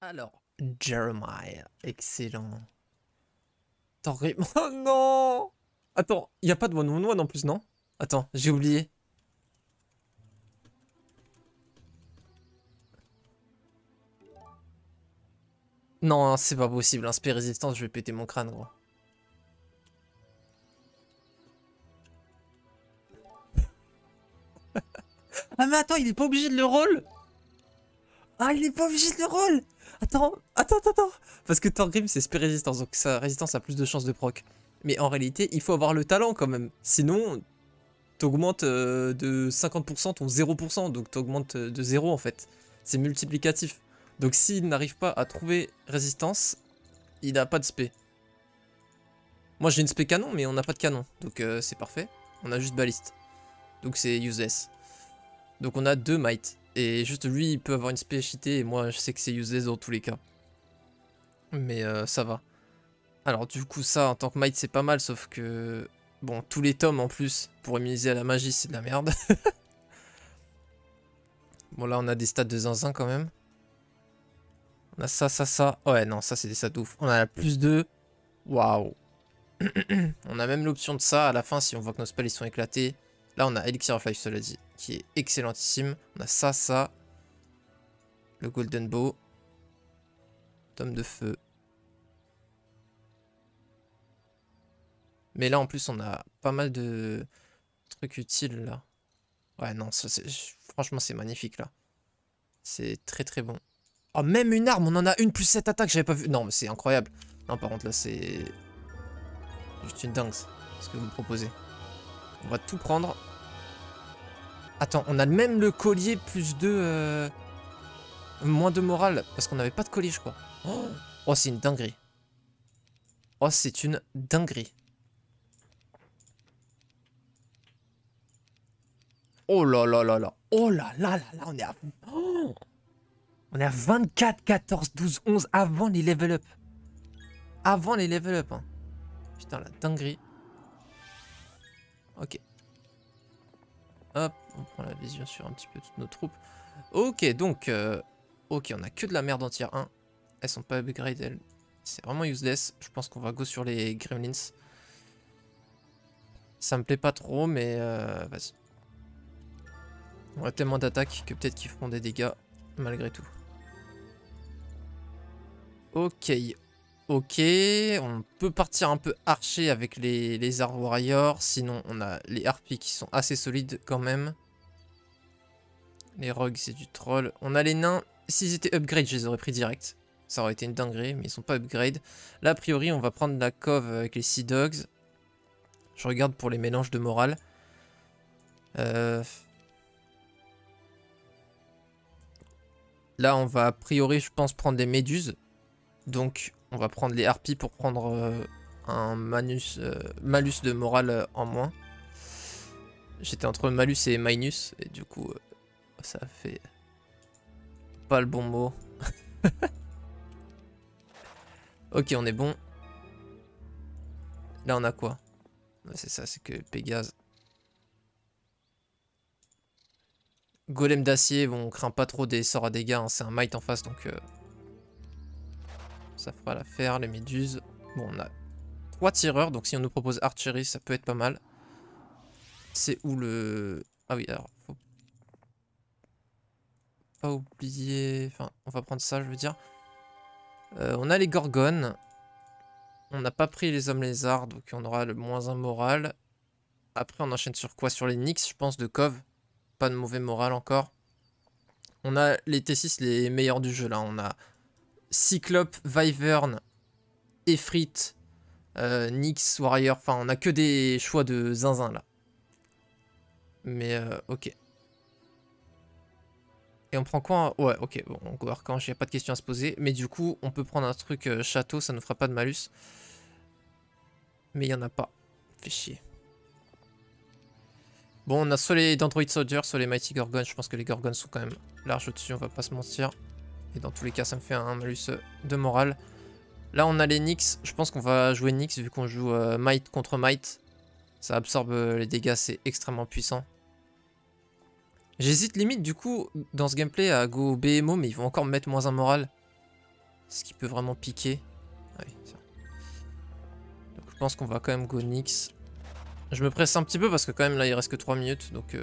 Alors, Jeremiah, excellent. Oh non! Attends, il n'y a pas de one-on-one en plus, non? Attends, j'ai oublié. Non, c'est pas possible. Un spé résistance, je vais péter mon crâne, gros. Ah mais attends, il est pas obligé de le roll. Ah, il est pas obligé de le roll. Attends. Parce que Thorgrim, c'est spé résistance, donc sa résistance a plus de chances de proc. Mais en réalité, il faut avoir le talent quand même. Sinon, t'augmentes de 50% ton 0%, donc t'augmentes de 0 en fait. C'est multiplicatif. Donc s'il n'arrive pas à trouver résistance, il n'a pas de spé. Moi j'ai une spé canon, mais on n'a pas de canon, donc c'est parfait. On a juste baliste, donc c'est useless. Donc on a 2 might, et juste lui il peut avoir une spé cheatée, et moi je sais que c'est useless dans tous les cas. Mais ça va. Alors du coup ça en tant que might c'est pas mal, sauf que... Bon, tous les tomes en plus, pour immuniser à la magie c'est de la merde. Bon là on a des stats de zinzin quand même. On a ça. Ouais non, ça c'est des stats de ouf. On a la plus 2. Waouh. On a même l'option de ça à la fin si on voit que nos spells ils sont éclatés. Là on a Elixir of Life, cela dit, qui est excellentissime. On a ça. Le Golden Bow. Tome de feu. Mais là en plus on a pas mal de trucs utiles là. Ouais non, ça, franchement c'est magnifique là. C'est très bon. Oh, même une arme, on en a une plus 7 attaques, j'avais pas vu. Non mais c'est incroyable. Non par contre là c'est juste une dingue ce que vous me proposez. On va tout prendre. Attends, on a même le collier plus 2... moins de morale, parce qu'on n'avait pas de collier, je crois. Oh, c'est une dinguerie. Oh, c'est une dinguerie. Oh là là là là. Oh là là là là, on est à... Oh, on est à 24, 14, 12, 11 avant les level up. Avant les level up. Hein. Putain, la dinguerie. Ok. Hop, on prend la vision sur un petit peu toutes nos troupes. Ok, donc... ok, on a que de la merde en tier 1. Elles sont pas upgrade, elles. C'est vraiment useless. Je pense qu'on va go sur les gremlins. Ça me plaît pas trop, mais vas-y. On a tellement d'attaques que peut-être qu'ils feront des dégâts, malgré tout. Ok. On peut partir un peu archer avec les lézards warriors. Sinon, on a les harpies qui sont assez solides quand même. Les rogues, c'est du troll. On a les nains. S'ils étaient upgrade, je les aurais pris direct. Ça aurait été une dinguerie, mais ils sont pas upgrade. Là, a priori, on va prendre la cove avec les Sea Dogs. Je regarde pour les mélanges de morale. Là, on va a priori, je pense, prendre des méduses. Donc, on va prendre les harpies pour prendre un malus de morale en moins. J'étais entre malus et minus, et du coup, ça fait pas le bon mot. Ok, on est bon. Là, on a quoi? C'est ça, c'est que Pégase. Golem d'acier, bon, on craint pas trop des sorts à dégâts, hein, c'est un might en face, donc ça fera l'affaire. Les méduses. Bon, on a 3 tireurs, donc si on nous propose archery, ça peut être pas mal. C'est où le... Ah oui, alors, faut pas oublier... Enfin, on va prendre ça, je veux dire. On a les gorgones. On n'a pas pris les hommes lézards, donc on aura le -1 moral. Après, on enchaîne sur quoi? Sur les Nyx, je pense, de Cove. Pas de mauvais moral encore. On a les T6 les meilleurs du jeu, là. On a Cyclope, Wyvern, Efrit, Nyx, Warrior. Enfin, on a que des choix de zinzin, là. Mais, ok. Et on prend quoi? Ouais, ok, bon, on go Archange, il n'y a pas de question à se poser. Mais du coup, on peut prendre un truc château, ça ne fera pas de malus. Mais il n'y en a pas. Fait chier. Bon, on a soit les Dendroid Soldier, soit les Mighty Gorgons. Je pense que les Gorgons sont quand même large au-dessus, on va pas se mentir. Et dans tous les cas, ça me fait un malus de morale. Là, on a les Nyx. Je pense qu'on va jouer Nyx vu qu'on joue Might contre Might. Ça absorbe les dégâts, c'est extrêmement puissant. J'hésite limite du coup dans ce gameplay à go BMO, mais ils vont encore me mettre -1 moral. ce qui peut vraiment piquer. Ah oui, ça. Donc je pense qu'on va quand même go Nyx. Je me presse un petit peu parce que quand même là il reste que 3 minutes. Donc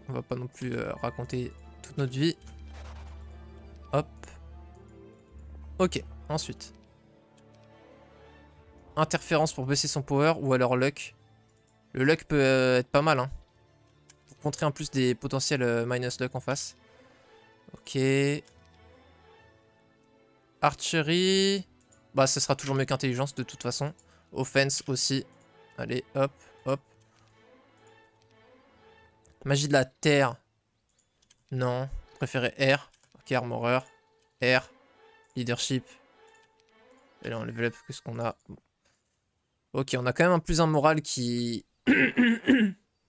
on va pas non plus raconter toute notre vie. Hop. Ok, ensuite. Interférence pour baisser son power ou alors luck. Le luck peut être pas mal, hein. Pour contrer en plus des potentiels minus luck en face. Ok. Archery. Bah, ce sera toujours mieux qu'intelligence de toute façon. Offense aussi. Allez, hop, hop. Magie de la terre. Non. Préféré R. Ok, armoreur. R. Leadership. Et là, on level up. Qu'est-ce qu'on a? Ok, on a quand même un plus un moral qui...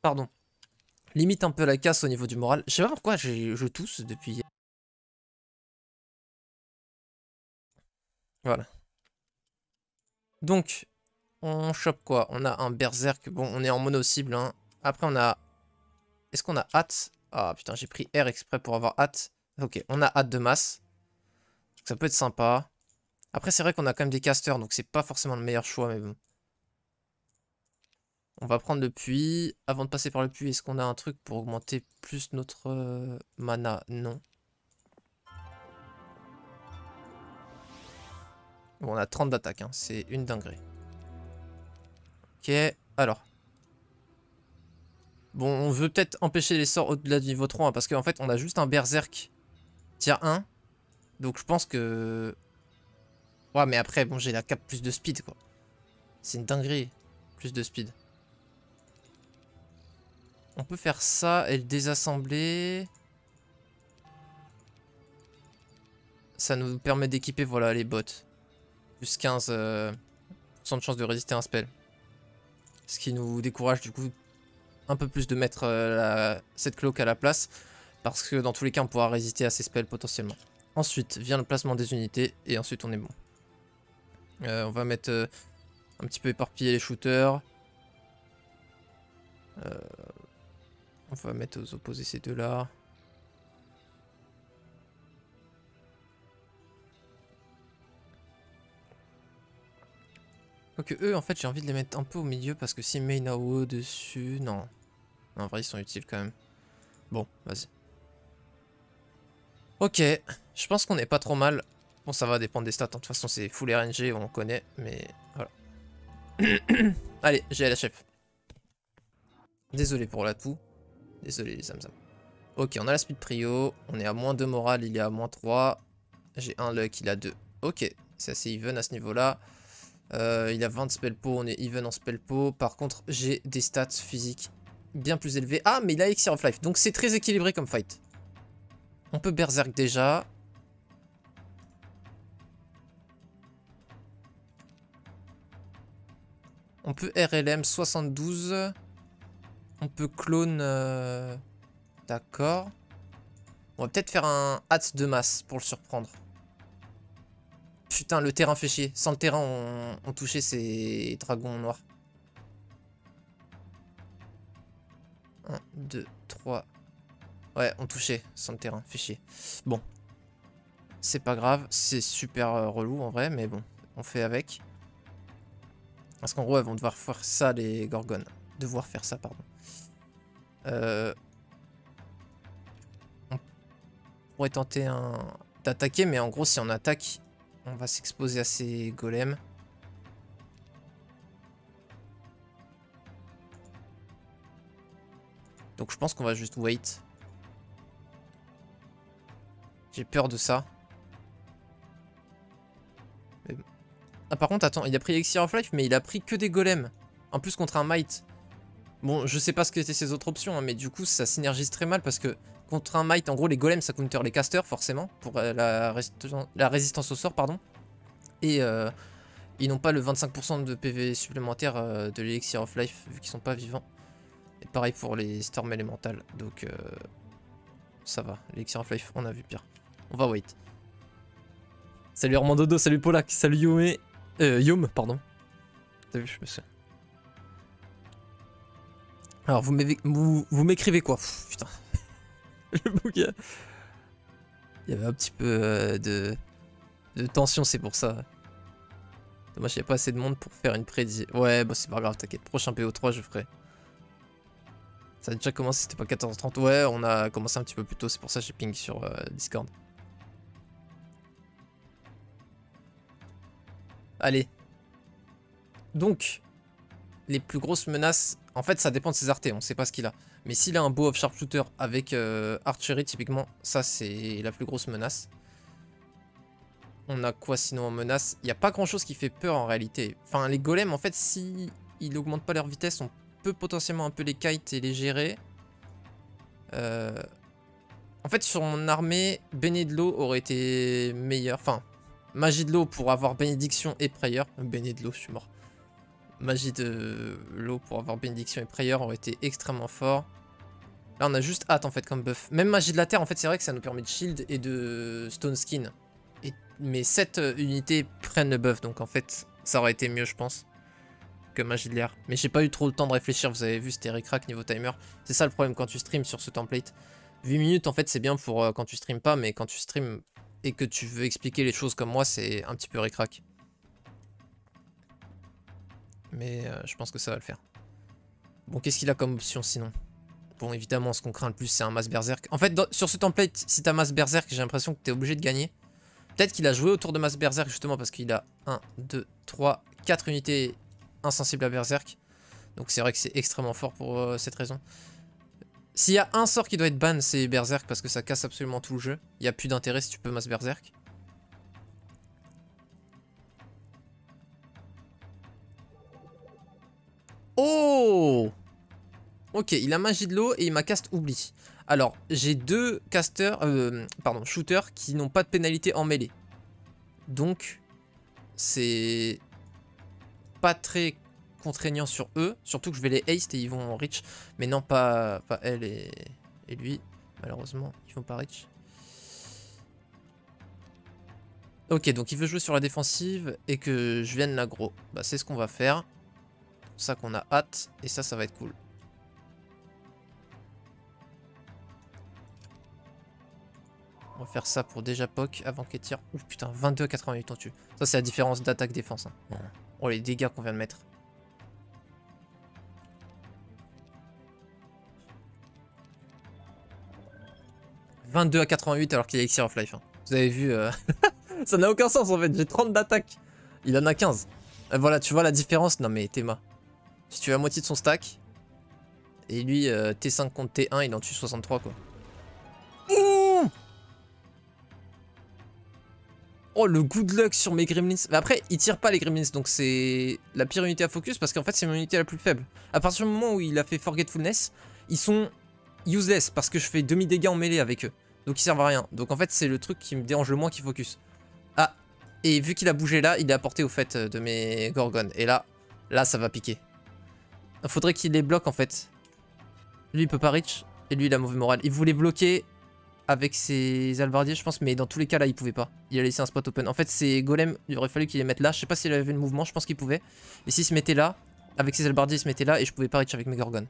Pardon. Limite un peu la casse au niveau du moral. Je sais pas pourquoi je tousse depuis... Voilà. Donc, on chope quoi? On a un berserk. Bon, on est en mono cible. Hein. Après, on a... Est-ce qu'on a hâte? Ah putain, j'ai pris R exprès pour avoir hâte. Ok, on a hâte de masse. Donc, ça peut être sympa. Après, c'est vrai qu'on a quand même des casters, donc c'est pas forcément le meilleur choix, mais bon. On va prendre le puits. Avant de passer par le puits, est-ce qu'on a un truc pour augmenter plus notre mana? Non. Bon, on a 30 d'attaque, hein. C'est une dinguerie. Ok, alors. Bon, on veut peut-être empêcher les sorts au-delà du niveau 3, hein, parce qu'en fait, on a juste un berserk tier 1. Donc je pense que... Ouais, mais après, bon, j'ai la cape plus de speed, quoi. C'est une dinguerie. Plus de speed. On peut faire ça et le désassembler. Ça nous permet d'équiper, voilà, les bots. Plus 15% de chance de résister à un spell. Ce qui nous décourage, du coup, un peu plus de mettre cette cloque à la place. Parce que dans tous les cas, on pourra résister à ces spells potentiellement. Ensuite, vient le placement des unités. Et ensuite, on est bon. On va mettre un petit peu éparpiller les shooters. On va mettre aux opposés ces deux-là. Quoique eux, en fait, j'ai envie de les mettre un peu au milieu parce que si main AOE dessus... Non. En vrai, ils sont utiles quand même. Bon, vas-y. Ok, je pense qu'on est pas trop mal. Bon, ça va dépendre des stats. De toute façon, c'est full RNG, on connaît, mais voilà. Allez, j'ai la chef. Désolé pour la toux. Désolé les zamzam. Ok, on a la speed prio. On est à moins 2 morale, il est à moins 3. J'ai un luck, il a 2. Ok, c'est assez even à ce niveau-là. Il a 20 spell pot, on est even en spell pot. Par contre, j'ai des stats physiques bien plus élevées. Ah, mais il a Elixir of Life, donc c'est très équilibré comme fight. On peut berserk déjà. On peut RLM 72. On peut clone... D'accord. On va peut-être faire un hâte de masse pour le surprendre. Putain, le terrain fait chier. Sans le terrain, on touchait ces dragons noirs. 1, 2, 3. Ouais, on touchait sans le terrain. Fait chier. Bon. C'est pas grave. C'est super relou en vrai, mais bon. On fait avec. Parce qu'en gros, elles vont devoir faire ça, les gorgones. Devoir faire ça, pardon. On pourrait tenter d'attaquer, mais en gros, si on attaque, on va s'exposer à ces golems. Donc je pense qu'on va juste wait. J'ai peur de ça. Mais... Ah par contre, attends, il a pris Elixir of Life, mais il a pris que des golems. En plus contre un Might. Bon, je sais pas ce qu'étaient ses autres options, hein, mais du coup, ça synergise très mal parce que contre un Might, en gros, les golems, ça counter les casters, forcément, pour la résistance au sort, pardon. Et ils n'ont pas le 25% de PV supplémentaire de l'Elixir of Life, vu qu'ils sont pas vivants. Et pareil pour les Storm élémentales, donc ça va. L'Elixir of Life, on a vu pire. On va wait. Salut Armandodo, salut Polak, salut Yome. Yom, pardon. T'as vu, je me suis... Alors, vous m'écrivez quoi? Pff, putain. Le bouquin. Il y avait un petit peu de de tension, c'est pour ça. Dommage, il n'y a pas assez de monde pour faire une prédit. Ouais, bah c'est pas grave, t'inquiète. Prochain PO3, je ferai. Ça a déjà commencé, c'était pas 14h30. Ouais, on a commencé un petit peu plus tôt, c'est pour ça que j'ai ping sur Discord. Allez. Donc, les plus grosses menaces, en fait ça dépend de ses artés, on sait pas ce qu'il a. Mais s'il a un bow of sharpshooter avec archery typiquement, ça c'est la plus grosse menace. On a quoi sinon en menace? Il n'y a pas grand chose qui fait peur en réalité. Enfin les golems en fait si ils n'augmentent pas leur vitesse, on peut potentiellement un peu les kite et les gérer. En fait sur mon armée, Béné de l'eau aurait été meilleur. Enfin, magie de l'eau pour avoir bénédiction et prière. Béné de l'eau, je suis mort. Magie de l'eau pour avoir bénédiction et prière aurait été extrêmement fort. Là on a juste hâte en fait comme buff. Même magie de la terre en fait c'est vrai que ça nous permet de shield et de stone skin. Mais cette unité prennent le buff donc en fait ça aurait été mieux je pense que magie de l'air. Mais j'ai pas eu trop le temps de réfléchir, vous avez vu c'était ric-rac niveau timer. C'est ça le problème quand tu stream sur ce template. 8 minutes en fait c'est bien pour quand tu stream pas, mais quand tu stream et que tu veux expliquer les choses comme moi c'est un petit peu ric-rac. Mais je pense que ça va le faire. Bon qu'est-ce qu'il a comme option sinon? Bon évidemment ce qu'on craint le plus c'est un mass berserk. En fait sur ce template si t'as mass berserk j'ai l'impression que t'es obligé de gagner. Peut-être qu'il a joué autour de mass berserk justement parce qu'il a 1, 2, 3, 4 unités insensibles à berserk. Donc c'est vrai que c'est extrêmement fort pour cette raison. S'il y a un sort qui doit être ban, c'est berserk parce que ça casse absolument tout le jeu. Il n'y a plus d'intérêt si tu peux mass berserk. Oh! Ok, il a magie de l'eau et il m'a cast oubli. Alors, j'ai deux casters, shooters qui n'ont pas de pénalité en mêlée. Donc, c'est pas très contraignant sur eux. Surtout que je vais les haste et ils vont en reach. Mais non, pas elle et lui. Malheureusement, ils vont pas reach. Ok, donc il veut jouer sur la défensive et que je vienne l'aggro. Bah, c'est ce qu'on va faire. C'est pour ça qu'on a hâte. Et ça va être cool. On va faire ça pour déjà poke avant qu'elle tire. Ouf putain, 22 à 88 on tue. Ça c'est la différence d'attaque-défense. Hein. Oh les dégâts qu'on vient de mettre. « 22 à 88 alors qu'il a Elixir of Life. Hein. Vous avez vu, ça n'a aucun sens en fait. J'ai 30 d'attaque. Il en a 15. Voilà, tu vois la différence? Non mais Théma. Si tu as la moitié de son stack. Et lui, T5 contre T1, il en tue 63 quoi. Ouh! Oh le good luck sur mes gremlins. Mais après il tire pas les gremlins donc c'est la pire unité à focus parce qu'en fait c'est mon unité la plus faible. À partir du moment où il a fait Forgetfulness, ils sont useless parce que je fais demi dégâts en mêlée avec eux. Donc ils servent à rien. Donc en fait c'est le truc qui me dérange le moins qui focus. Ah, et vu qu'il a bougé là, il est à portée au fait de mes Gorgones. Et là ça va piquer. Il faudrait qu'il les bloque en fait. Lui il peut pas reach et lui il a mauvais moral. Il voulait bloquer avec ses albardiers je pense, mais dans tous les cas là il pouvait pas. Il a laissé un spot open. En fait ses golems, il aurait fallu qu'il les mette là. Je sais pas s'il avait le mouvement, je pense qu'il pouvait. Et s'il se mettait là, avec ses albardiers il se mettait là et je pouvais pas reach avec mes gorgones.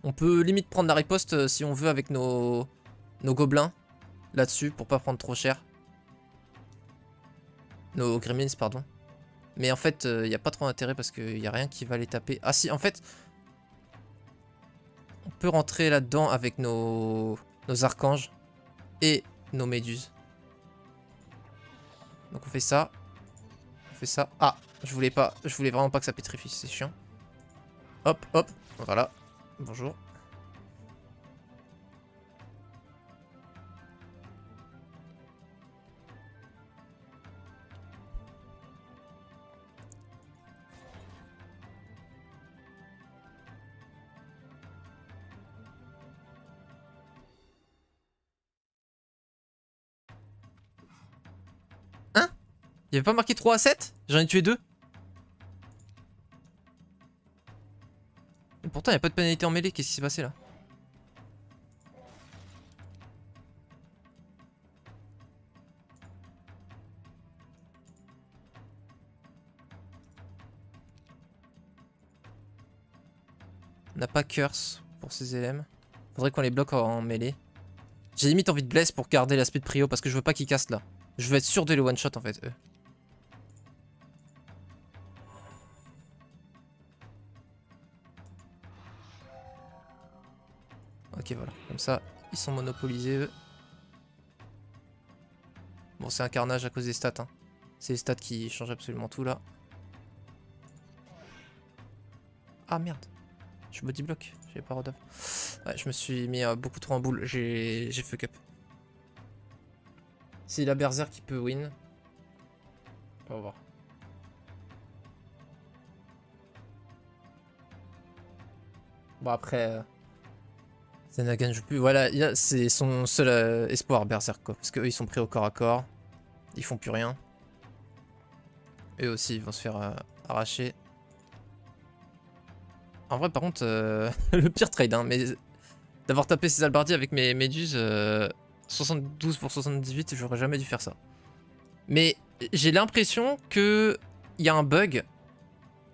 On peut limite prendre la riposte si on veut avec nos gobelins là-dessus pour pas prendre trop cher. Nos gremlins pardon. Mais en fait il n'y a pas trop d'intérêt parce qu'il n'y a rien qui va les taper. Ah si en fait on peut rentrer là-dedans avec nos archanges et nos méduses. Donc on fait ça. On fait ça. Ah, je voulais vraiment pas que ça pétrifie, c'est chiant. Hop, hop, voilà. Bonjour. Hein? Il avait pas marqué 3 à 7? J'en ai tué 2. Et pourtant il n'y a pas de pénalité en mêlée, qu'est-ce qui s'est passé là? On n'a pas curse pour ces LM. Faudrait qu'on les bloque en mêlée. J'ai limite envie de bless pour garder l'aspect de prio parce que je veux pas qu'il casse là. Je veux être sûr de les one-shot en fait, eux. Ok, voilà. Comme ça, ils sont monopolisés, eux. Bon, c'est un carnage à cause des stats. Hein. C'est les stats qui changent absolument tout, là. Ah, merde. Je suis body block. J'avais pas rodaf. Ouais, je me suis mis beaucoup trop en boule. J'ai fuck up. C'est la berserk qui peut win. On va voir. Bon, après... Zenagan joue plus. Voilà, c'est son seul espoir, berserk, quoi. Parce qu'eux, ils sont pris au corps à corps. Ils font plus rien. Eux aussi, ils vont se faire arracher. En vrai, par contre, le pire trade, hein, mais d'avoir tapé ces albardiers avec mes méduses, 72 pour 78, j'aurais jamais dû faire ça. Mais j'ai l'impression que il y a un bug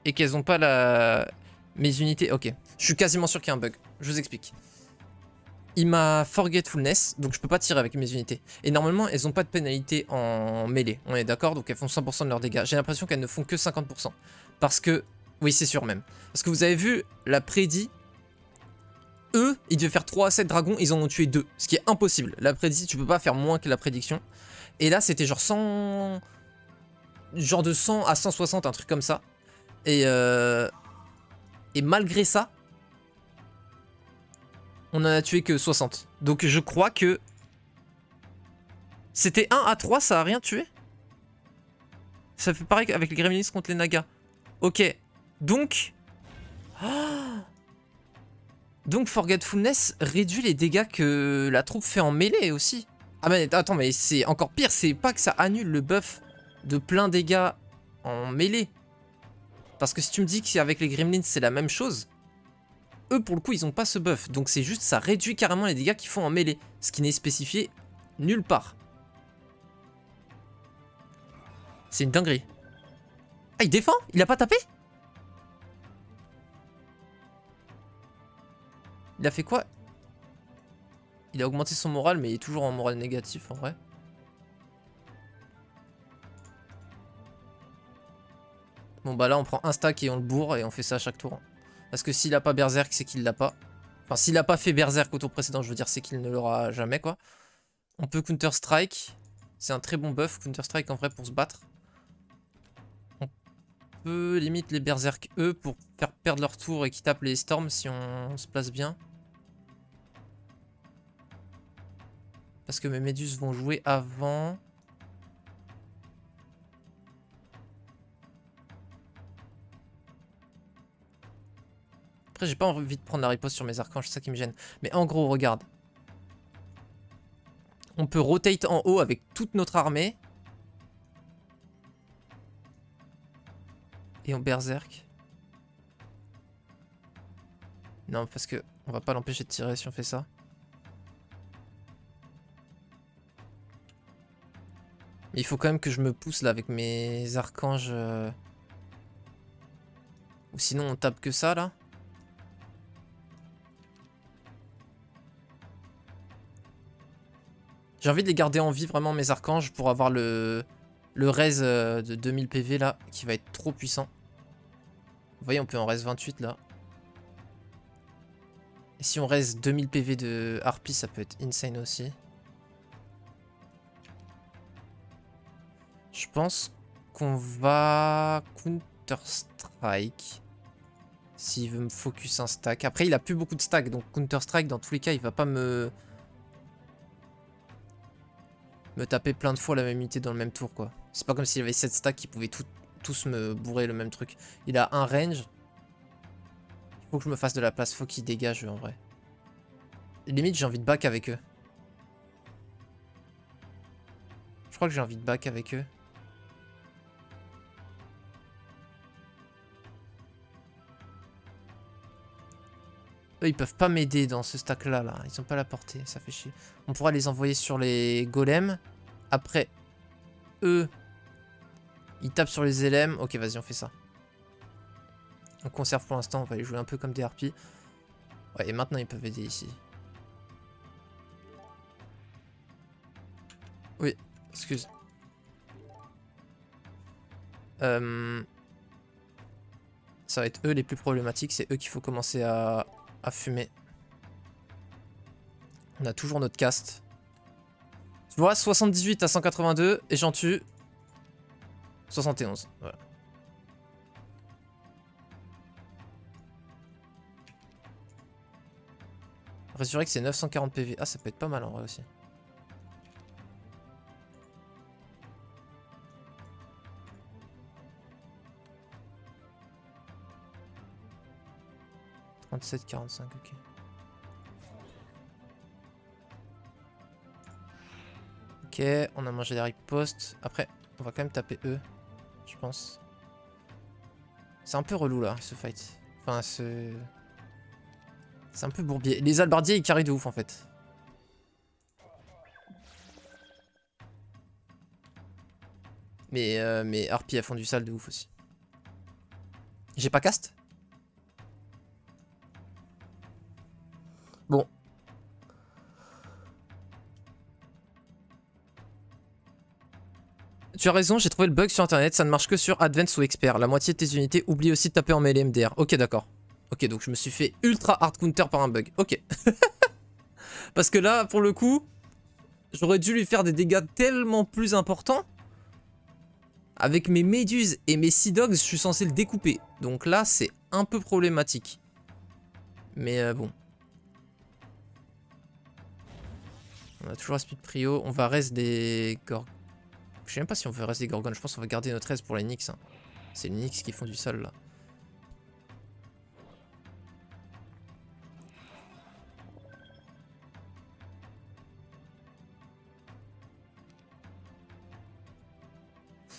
et qu'elles ont pas mes unités. Ok, je suis quasiment sûr qu'il y a un bug. Je vous explique. Il m'a Forgetfulness, donc je peux pas tirer avec mes unités. Et normalement, elles ont pas de pénalité en mêlée. On est d'accord, donc elles font 100% de leurs dégâts. J'ai l'impression qu'elles ne font que 50%. Parce que... Oui, c'est sûr même. Parce que vous avez vu la prédit. Eux, ils devaient faire 3 à 7 dragons, ils en ont tué 2. Ce qui est impossible. La prédit, tu peux pas faire moins que la prédiction. Et là, c'était genre 100... Genre de 100 à 160, un truc comme ça. Et malgré ça, on en a tué que 60. Donc je crois que... C'était 1 à 3, ça a rien tué? Ça fait pareil avec les Gremlins contre les Nagas. Ok. Donc... Oh, donc Forgetfulness réduit les dégâts que la troupe fait en mêlée aussi. Ah mais attends, mais c'est encore pire. C'est pas que ça annule le buff de plein dégâts en mêlée. Parce que si tu me dis qu'avec les Gremlins c'est la même chose... Eux, pour le coup, ils ont pas ce buff. Donc c'est juste, ça réduit carrément les dégâts qu'ils font en mêlée. Ce qui n'est spécifié nulle part. C'est une dinguerie. Ah, il défend? Il a pas tapé? Il a fait quoi? Il a augmenté son moral, mais il est toujours en moral négatif, en vrai. Bon, bah là, on prend un stack et on le bourre, et on fait ça à chaque tour. Parce que s'il a pas Berserk, c'est qu'il l'a pas. Enfin, s'il a pas fait Berserk au tour précédent, je veux dire, c'est qu'il ne l'aura jamais, quoi. On peut Counter Strike. C'est un très bon buff, Counter Strike, en vrai, pour se battre. On peut limite les Berserk, eux, pour faire perdre leur tour et qu'ils tapent les Storms si on se place bien. Parce que mes Méduses vont jouer avant... Après, j'ai pas envie de prendre la riposte sur mes archanges, c'est ça qui me gêne. Mais en gros, regarde. On peut rotate en haut avec toute notre armée. Et on berserk. Non, parce que on va pas l'empêcher de tirer si on fait ça. Mais il faut quand même que je me pousse là avec mes archanges. Ou sinon on tape que ça là. J'ai envie de les garder en vie vraiment mes archanges pour avoir le raise de 2000 PV là qui va être trop puissant. Vous voyez on peut en raise 28 là. Et si on raise 2000 PV de Harpie ça peut être insane aussi. Je pense qu'on va Counter Strike. S'il veut me focus un stack. Après il a plus beaucoup de stack donc Counter Strike dans tous les cas il va pas me taper plein de fois la même unité dans le même tour quoi. C'est pas comme s'il avait 7 stacks qui pouvaient tous me bourrer le même truc. Il a un range. Il faut que je me fasse de la place, faut qu'il dégage en vrai. Limite j'ai envie de back avec eux. Je crois que j'ai envie de back avec eux. Eux ils peuvent pas m'aider dans ce stack là, ils ont pas la portée, ça fait chier. On pourra les envoyer sur les golems. Après eux ils tapent sur les LM. Ok vas-y on fait ça. On conserve pour l'instant, on va les jouer un peu comme des harpies. Ouais et maintenant ils peuvent aider ici. Oui, excuse. Ça va être eux les plus problématiques. C'est eux qu'il faut commencer à fumer. On a toujours notre cast. Tu vois, 78 à 182 et j'en tue 71. Voilà. Résurrect c'est 940 PV. Ah, ça peut être pas mal en vrai aussi. « 37,45, ok. Ok, on a mangé des ripostes. Après, on va quand même taper eux, je pense. C'est un peu relou là, ce fight. Enfin, c'est un peu bourbier. Les albardiers, ils carrient de ouf en fait. Mais Harpy a fondu sale de ouf aussi. J'ai pas cast? Bon. Tu as raison, j'ai trouvé le bug sur internet, ça ne marche que sur Advance ou Expert. La moitié de tes unités, oublie aussi de taper en mêlée MDR. Ok, d'accord. Ok, donc je me suis fait ultra hard counter par un bug. Ok. Parce que là, pour le coup, j'aurais dû lui faire des dégâts tellement plus importants. Avec mes méduses et mes Sea Dogs, je suis censé le découper. Donc là, c'est un peu problématique. Mais bon. On a toujours un speed prio. On va reste des gorgones. Je sais même pas si on veut rester des gorgones. Je pense qu'on va garder notre reste pour les Nyx. Hein. C'est les Nyx qui font du sale là.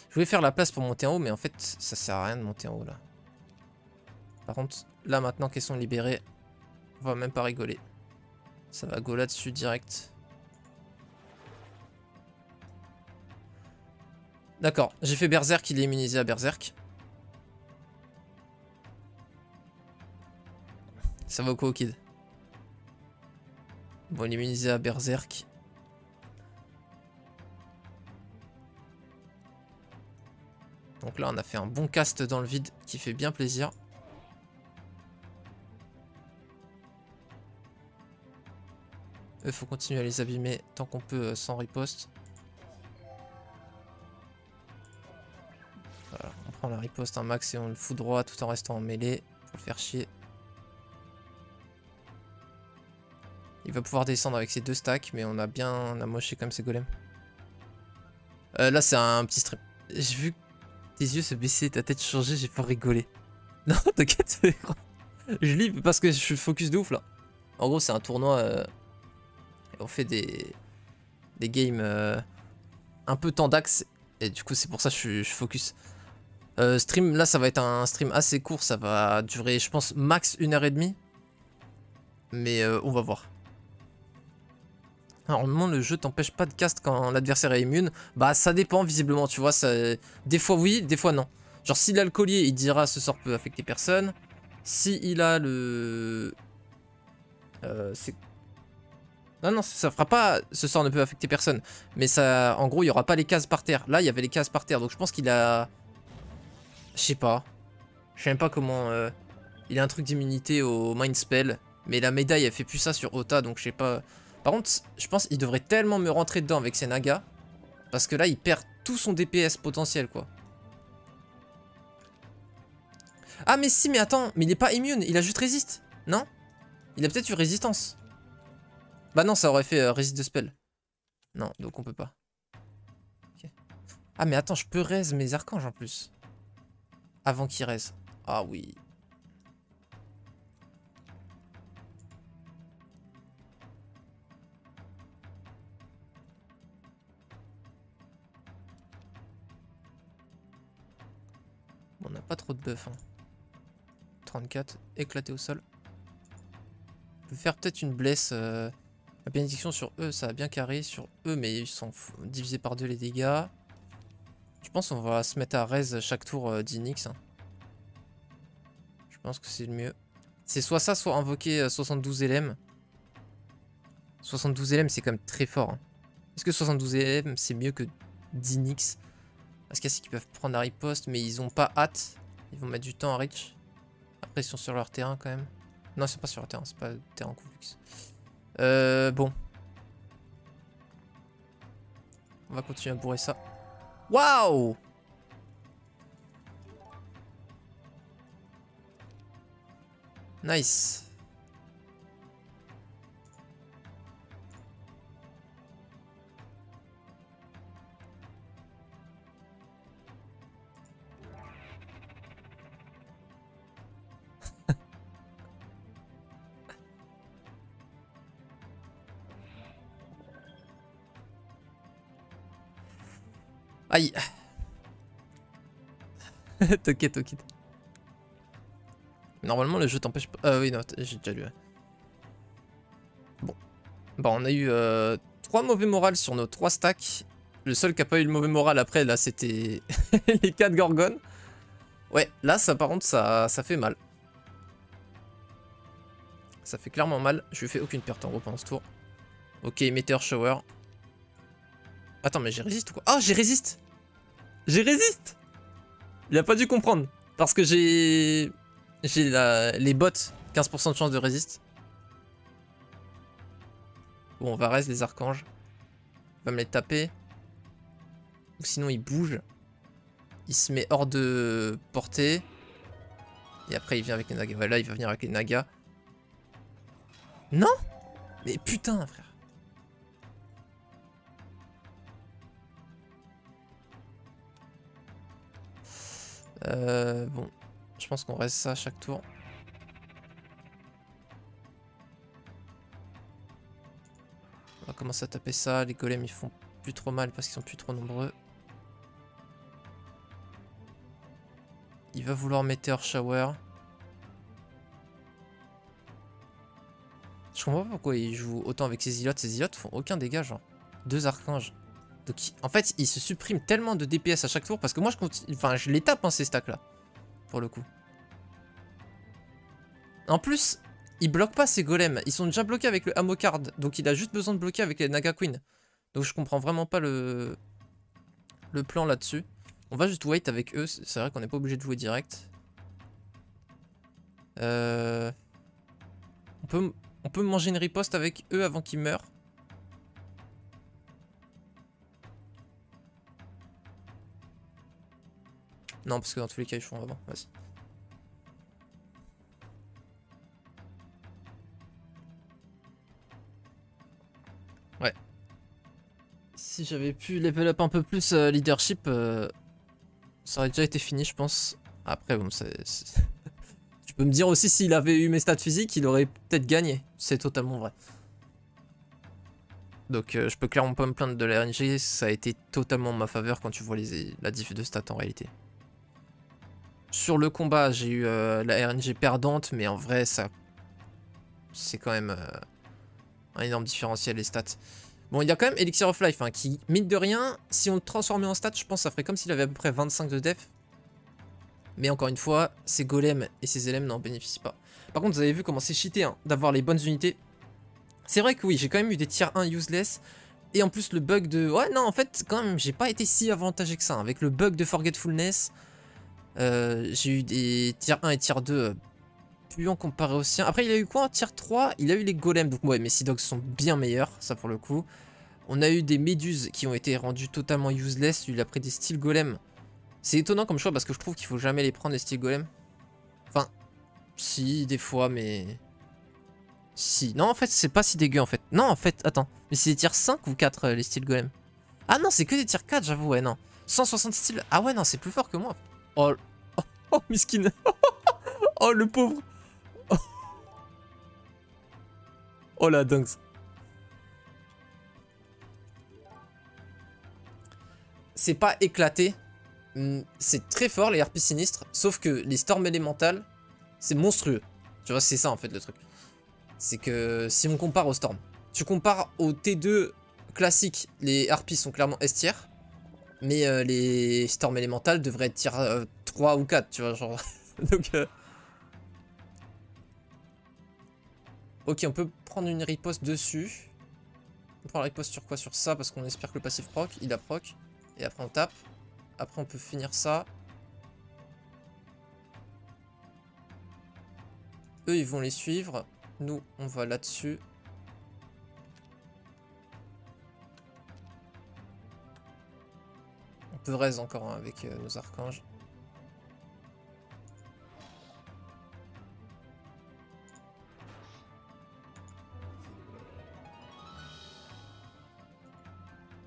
Je voulais faire la place pour monter en haut, mais en fait, ça sert à rien de monter en haut là. Par contre, là maintenant qu'elles sont libérées, on va même pas rigoler. Ça va go là-dessus direct. D'accord, j'ai fait Berserk, il est immunisé à Berserk. Ça va au quoi, kid? Bon, il est immunisé à Berserk. Donc là, on a fait un bon cast dans le vide qui fait bien plaisir. Il faut continuer à les abîmer tant qu'on peut sans riposte. Voilà, on prend la riposte un max et on le fout droit tout en restant en mêlée pour le faire chier. Il va pouvoir descendre avec ses 2 stacks, mais on a bien amoché comme ses golems. Là, c'est un petit stream. J'ai vu tes yeux se baisser, ta tête changer, j'ai pas rigolé. Non, t'inquiète, je lis parce que je suis focus de ouf là. En gros, c'est un tournoi. Et on fait des games un peu tendax. Et du coup, c'est pour ça que je suis focus. Stream, là, ça va être un stream assez court. Ça va durer, je pense, max 1h30. Mais on va voir. Alors, normalement, le jeu t'empêche pas de cast quand l'adversaire est immune. Bah, ça dépend, visiblement, tu vois. Ça... Des fois, oui, des fois, non. Genre, s'il a le collier, il dira ce sort peut affecter personne. Si il a le... Non, non, ça fera pas... Ce sort ne peut affecter personne. Mais ça... En gros, il n'y aura pas les cases par terre. Là, il y avait les cases par terre. Donc, je pense qu'il a... Je sais pas. Je sais même pas comment... Il a un truc d'immunité au Mind Spell. Mais la médaille, elle fait plus ça sur Ota. Donc, je sais pas... Par contre, je pense qu'il devrait tellement me rentrer dedans avec ses nagas. Parce que là, il perd tout son DPS potentiel, quoi. Ah, mais si, mais attends. Mais il est pas immune. Il a juste résiste. Non? Il a peut-être eu résistance. Bah non, ça aurait fait résiste de spell. Non, donc on peut pas. Okay. Ah, mais attends, je peux raise mes archanges en plus. Avant qu'il raise. Ah oui. Bon, on n'a pas trop de buff. Hein. 34, éclaté au sol. On peut faire peut-être une blesse. La bénédiction sur eux, ça a bien carré. Sur eux, mais ils sont divisés par 2 les dégâts. Je pense qu'on va se mettre à raise chaque tour d'Inix. Hein. Je pense que c'est le mieux. C'est soit ça, soit invoquer 72 LM. 72 LM, c'est quand même très fort. Hein. Est-ce que 72 LM, c'est mieux que d'Inix? Parce qu'il y a qu'ils peuvent prendre la riposte, mais ils ont pas hâte. Ils vont mettre du temps à reach. Après, ils sont sur leur terrain quand même. Non, c'est pas sur leur terrain, c'est pas terrain Kufix. Bon. On va continuer à bourrer ça. Waouh! Nice. Aïe. T'inquiète, t'inquiète. Normalement, le jeu t'empêche pas. Ah oui, non, j'ai déjà lu. Bon. Bon, on a eu 3 mauvais morales sur nos 3 stacks. Le seul qui a pas eu le mauvais moral après, là, c'était les 4 gorgones. Ouais, là, ça, par contre, ça fait mal. Ça fait clairement mal. Je lui fais aucune perte en gros pendant ce tour. Ok, Meteor Shower. Attends, mais j'ai résiste ou quoi? Ah, j'ai résiste! J'ai résiste! Il a pas dû comprendre. Parce que j'ai les bots. 15% de chance de résiste. Bon, on va reste les archanges. Il va me les taper. Ou sinon, il bouge. Il se met hors de portée. Et après, il vient avec les nagas. Ouais, là, il va venir avec les nagas. Non! Mais putain, frère. Bon. Je pense qu'on reste ça à chaque tour. On va commencer à taper ça. Les golems, ils font plus trop mal parce qu'ils sont plus trop nombreux. Il va vouloir Meteor Shower. Je comprends pas pourquoi il joue autant avec ses ilotes. Ses ilotes font aucun dégât, genre. 2 archanges. Donc, en fait, il se supprime tellement de DPS à chaque tour parce que moi, je continue. Enfin, je les tape, hein, ces stacks là. Pour le coup. En plus, il bloque pas ses golems. Ils sont déjà bloqués avec le Amocard. Donc, il a juste besoin de bloquer avec les Naga Queen. Donc, je comprends vraiment pas le plan là-dessus. On va juste wait avec eux. C'est vrai qu'on n'est pas obligé de jouer direct. On peut manger une riposte avec eux avant qu'ils meurent. Non, parce que dans tous les cas, ils font avant. Vas-y. Ouais. Si j'avais pu level up un peu plus leadership, ça aurait déjà été fini, je pense. Après, bon, tu peux me dire aussi s'il avait eu mes stats physiques, il aurait peut-être gagné. C'est totalement vrai. Donc je peux clairement pas me plaindre de la RNG, ça a été totalement en ma faveur quand tu vois la diff de stats en réalité. Sur le combat, j'ai eu la RNG perdante, mais en vrai, ça c'est quand même un énorme différentiel les stats. Bon, il y a quand même Elixir of Life, hein, qui, mine de rien, si on le transformait en stats, je pense que ça ferait comme s'il avait à peu près 25 de def. Mais encore une fois, ses golems et ses LM n'en bénéficient pas. Par contre, vous avez vu comment c'est cheaté hein, d'avoir les bonnes unités. C'est vrai que oui, j'ai quand même eu des tiers 1 useless. Et en plus, le bug de... Ouais, non, en fait, quand même, j'ai pas été si avantagé que ça. Hein. Avec le bug de Forgetfulness, j'ai eu des tiers 1 et tiers 2 puants comparé aux siens. Après, il a eu quoi en tiers 3? Il a eu les golems. Donc, ouais, mes Sea Dogs sont bien meilleurs, ça pour le coup. On a eu des méduses qui ont été rendues totalement useless. Il a pris des styles golems. C'est étonnant comme choix parce que je trouve qu'il faut jamais les prendre les styles golems. Enfin, si, des fois, mais... Si. Non, en fait, c'est pas si dégueu, en fait. Non, en fait, attends. Mais c'est des tiers 5 ou 4, les styles golem? Ah non, c'est que des tiers 4, j'avoue, ouais, non. 160 styles. Ah ouais, non, c'est plus fort que moi. Oh, oh, oh miskin. Oh, le pauvre. Oh, oh la dingue. C'est pas éclaté. C'est très fort, les harpies sinistres. Sauf que les storms élémentales, c'est monstrueux. Tu vois, c'est ça, en fait, le truc. C'est que si on compare au Storm, tu compares au T2 classique, les harpies sont clairement S tier, mais les Storm élémentales devraient être tier 3 ou 4, tu vois, genre. Donc, ok, on peut prendre une riposte dessus. On prend la riposte sur quoi? Sur ça, parce qu'on espère que le passif proc, il a proc. Et après on tape. Après, on peut finir ça. Eux, ils vont les suivre. Nous, on va là-dessus. On peut raise encore hein, avec nos archanges.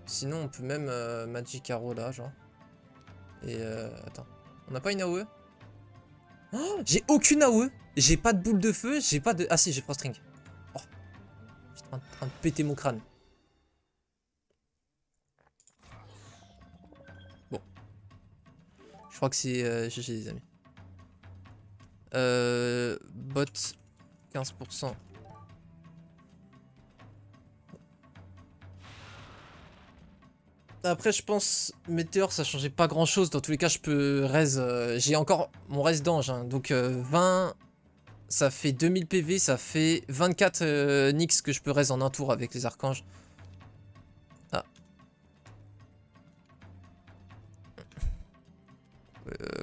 Sinon, on peut même Magic Arrow là, genre. Et attends. On n'a pas une AOE? Oh, j'ai aucune AOE. J'ai pas de boule de feu. J'ai pas de. Ah si, j'ai Frostring. Oh. Je suis en train de péter mon crâne. Bon. Je crois que c'est GG, les amis. Bot 15%. Après, je pense, Météor, ça changeait pas grand chose. Dans tous les cas, je peux raise. J'ai encore mon raise d'ange. Hein. Donc, 20. Ça fait 2000 PV. Ça fait 24 Nyx que je peux raise en un tour avec les archanges. Ah.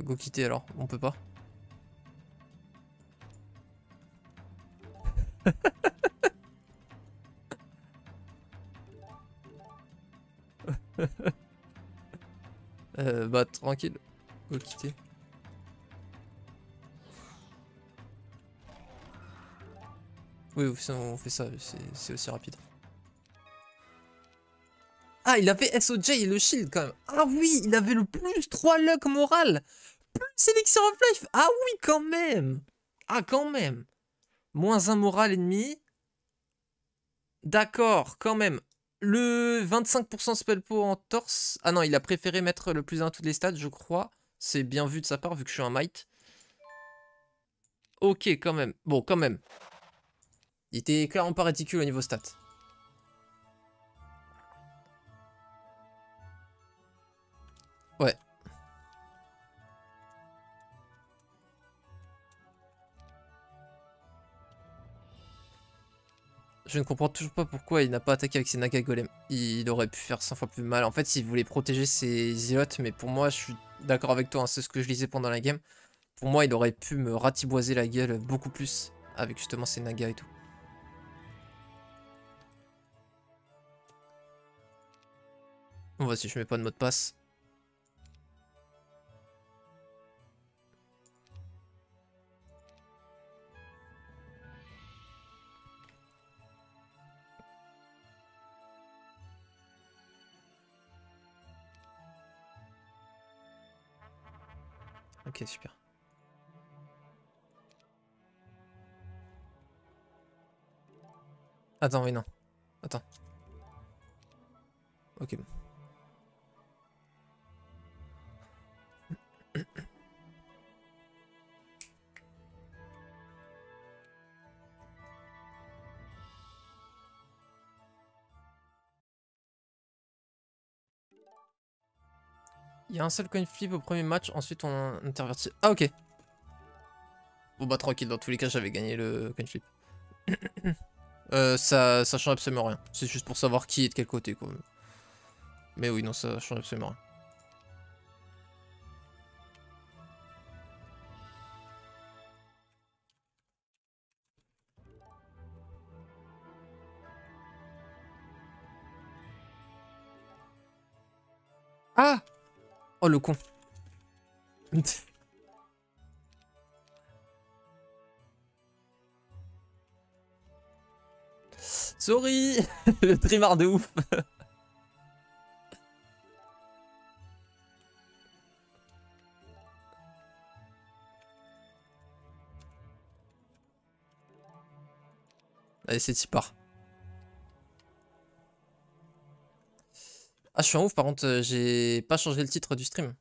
Go quitter alors. On peut pas. Bah, tranquille. Go quitter. Oui, on fait ça, c'est aussi rapide. Ah, il avait SOJ et le shield quand même. Ah oui, il avait le plus 3 luck moral. Plus Elixir of Life. Ah oui, quand même. Ah, quand même. Moins 1 moral ennemi. D'accord, quand même. Le 25% spell power en torse. Ah non, il a préféré mettre le plus 1 à toutes les stats, je crois. C'est bien vu de sa part, vu que je suis un might. Ok, quand même. Bon, quand même. Il était clairement pas ridicule au niveau stats. Ouais. Je ne comprends toujours pas pourquoi il n'a pas attaqué avec ses Naga Golem. Il aurait pu faire 100 fois plus mal. En fait, il voulait protéger ses Zealots, mais pour moi, je suis d'accord avec toi. Hein, c'est ce que je lisais pendant la game. Pour moi, il aurait pu me ratiboiser la gueule beaucoup plus avec justement ses Nagas et tout. Bon, vas-y, je mets pas de mot de passe. Ok, super. Attends, oui, non. Attends. Ok, bon. Il y a un seul coin flip au premier match, ensuite on intervertit. Ah, ok. Bon, bah, tranquille, dans tous les cas, j'avais gagné le coin flip. Ça change absolument rien. C'est juste pour savoir qui est de quel côté, quoi. Mais oui, non, ça change absolument rien. Ah! Oh, le con. Sorry. Le trimard de ouf. Allez, c'est y part. Ah, je suis en ouf, par contre, j'ai pas changé le titre du stream.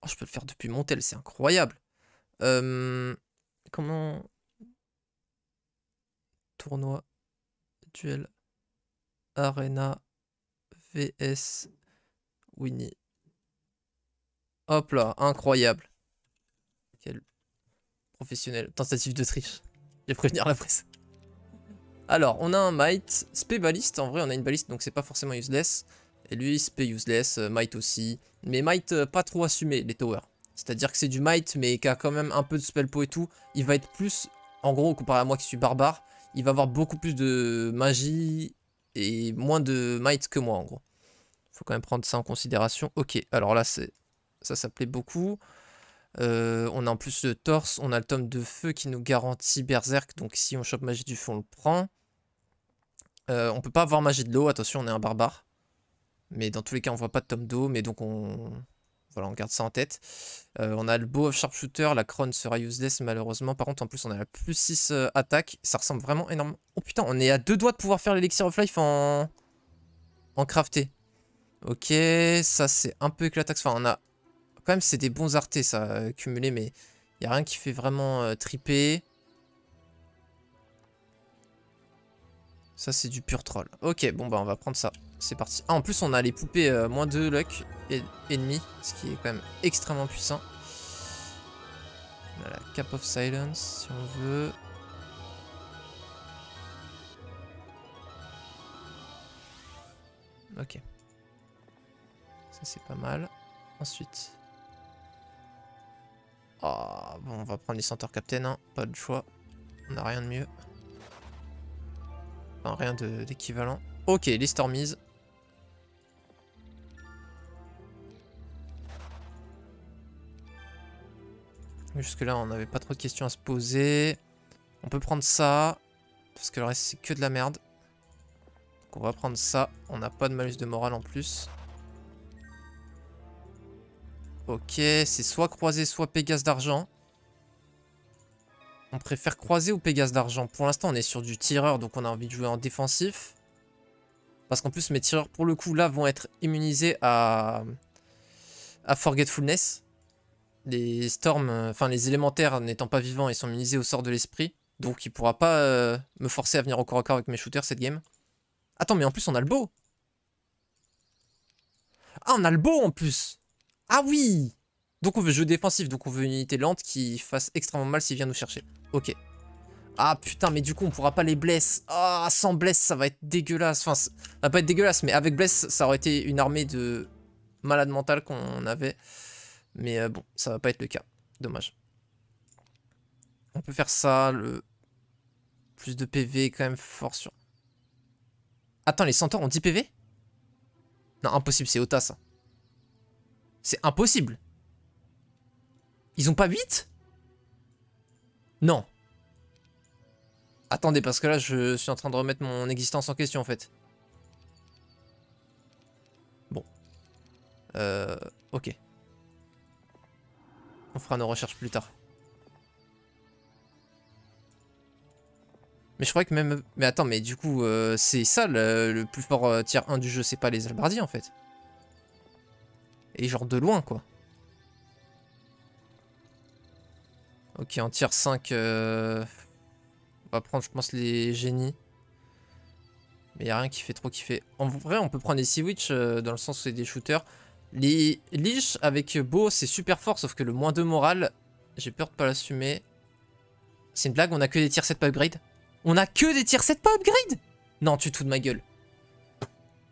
Oh, je peux le faire depuis mon tel, c'est incroyable. Comment... Tournoi, duel, arena, vs, Winnie. Hop là, incroyable. Quel professionnel. Tentative de triche. J'ai prévenir la presse. Alors, on a un Might, Spé baliste, en vrai on a une baliste donc c'est pas forcément useless. Et lui, Spé useless, Might aussi. Mais Might pas trop assumé, les towers. C'est-à-dire que c'est du Might mais qui a quand même un peu de spellpo et tout. Il va être plus, en gros, comparé à moi qui suis barbare, il va avoir beaucoup plus de magie et moins de Might que moi en gros. Faut quand même prendre ça en considération. Ok, alors là ça plaît beaucoup. On a en plus le torse, on a le tome de feu qui nous garantit berserk. Donc si on chope magie du feu, on le prend. On peut pas avoir magie de l'eau, attention, on est un barbare. Mais dans tous les cas, on voit pas de tome d'eau, mais donc voilà, on garde ça en tête. On a le bow of sharpshooter, la crone sera useless malheureusement. Par contre, en plus, on a la plus 6 attaque. Ça ressemble vraiment énormément. Oh putain, on est à 2 doigts de pouvoir faire l'élixir of life en crafté. Ok, ça c'est un peu éclatax. Enfin, on a quand même, c'est des bons artés ça, cumulé, mais il n'y a rien qui fait vraiment triper. Ça, c'est du pur troll. Ok, bon, bah, on va prendre ça. C'est parti. Ah, en plus, on a les poupées moins 2 luck ennemis, ce qui est quand même extrêmement puissant. On a la Cap of Silence, si on veut. Ok. Ça, c'est pas mal. Ensuite. Oh, bon, on va prendre les Centaur Captain, hein. Pas de choix. On n'a rien de mieux. Enfin, rien d'équivalent. Ok, les Stormies. Jusque là, on n'avait pas trop de questions à se poser. On peut prendre ça. Parce que le reste, c'est que de la merde. Donc on va prendre ça. On n'a pas de malus de morale en plus. Ok, c'est soit croisé, soit Pégase d'argent. On préfère croiser ou Pégase d'argent? Pour l'instant, on est sur du tireur, donc on a envie de jouer en défensif. Parce qu'en plus, mes tireurs, pour le coup, là, vont être immunisés à Forgetfulness. Les storms, enfin les élémentaires n'étant pas vivants, ils sont immunisés au sort de l'esprit. Donc il pourra pas me forcer à venir au corps à corps avec mes shooters cette game. Attends, mais en plus on a le bow. Ah, on a le bow en plus. Ah oui. Donc on veut jouer défensif, donc on veut une unité lente qui fasse extrêmement mal s'il vient nous chercher. Ok. Ah putain, mais du coup on pourra pas les bless. Ah, sans bless ça va être dégueulasse. Enfin, ça va pas être dégueulasse, mais avec bless ça aurait été une armée de malades mentales qu'on avait. Mais bon, ça va pas être le cas. Dommage. On peut faire ça, le plus de PV est quand même fort sur... Attends, les centaures ont 10 PV? Non, impossible, c'est Ota ça. C'est impossible. Ils ont pas 8? Non. Attendez, parce que là, je suis en train de remettre mon existence en question, en fait. Bon. Ok. On fera nos recherches plus tard. Mais je croyais que même... Mais attends, mais du coup, c'est ça le plus fort tier 1 du jeu, c'est pas les halbardiers, en fait. Et genre de loin, quoi. Ok, en tier 5, on va prendre, je pense, les génies. Mais y a rien qui fait trop kiffer. En vrai, on peut prendre les Sea Witch dans le sens où c'est des shooters. Les Lich avec Beau, c'est super fort, sauf que le moins 2 morale, j'ai peur de pas l'assumer. C'est une blague, on a que des tier 7 pas upgrade? On a que des tier 7 pas upgrade? Non, tu te fous de ma gueule.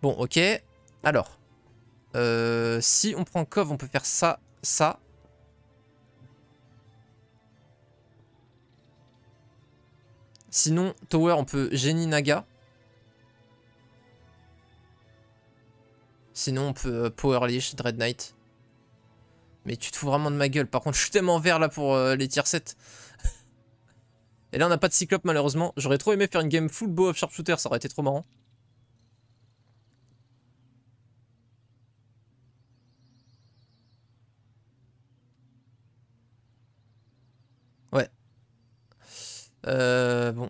Bon, ok. Alors. Si on prend Cove, on peut faire ça, ça. Sinon, Tower, on peut Génie Naga. Sinon, on peut Power Leash, Dread Knight. Mais tu te fous vraiment de ma gueule. Par contre, je suis tellement vert là pour les tier 7. Et là, on n'a pas de Cyclope malheureusement. J'aurais trop aimé faire une game full bow of sharpshooter, ça aurait été trop marrant. Ouais. Bon.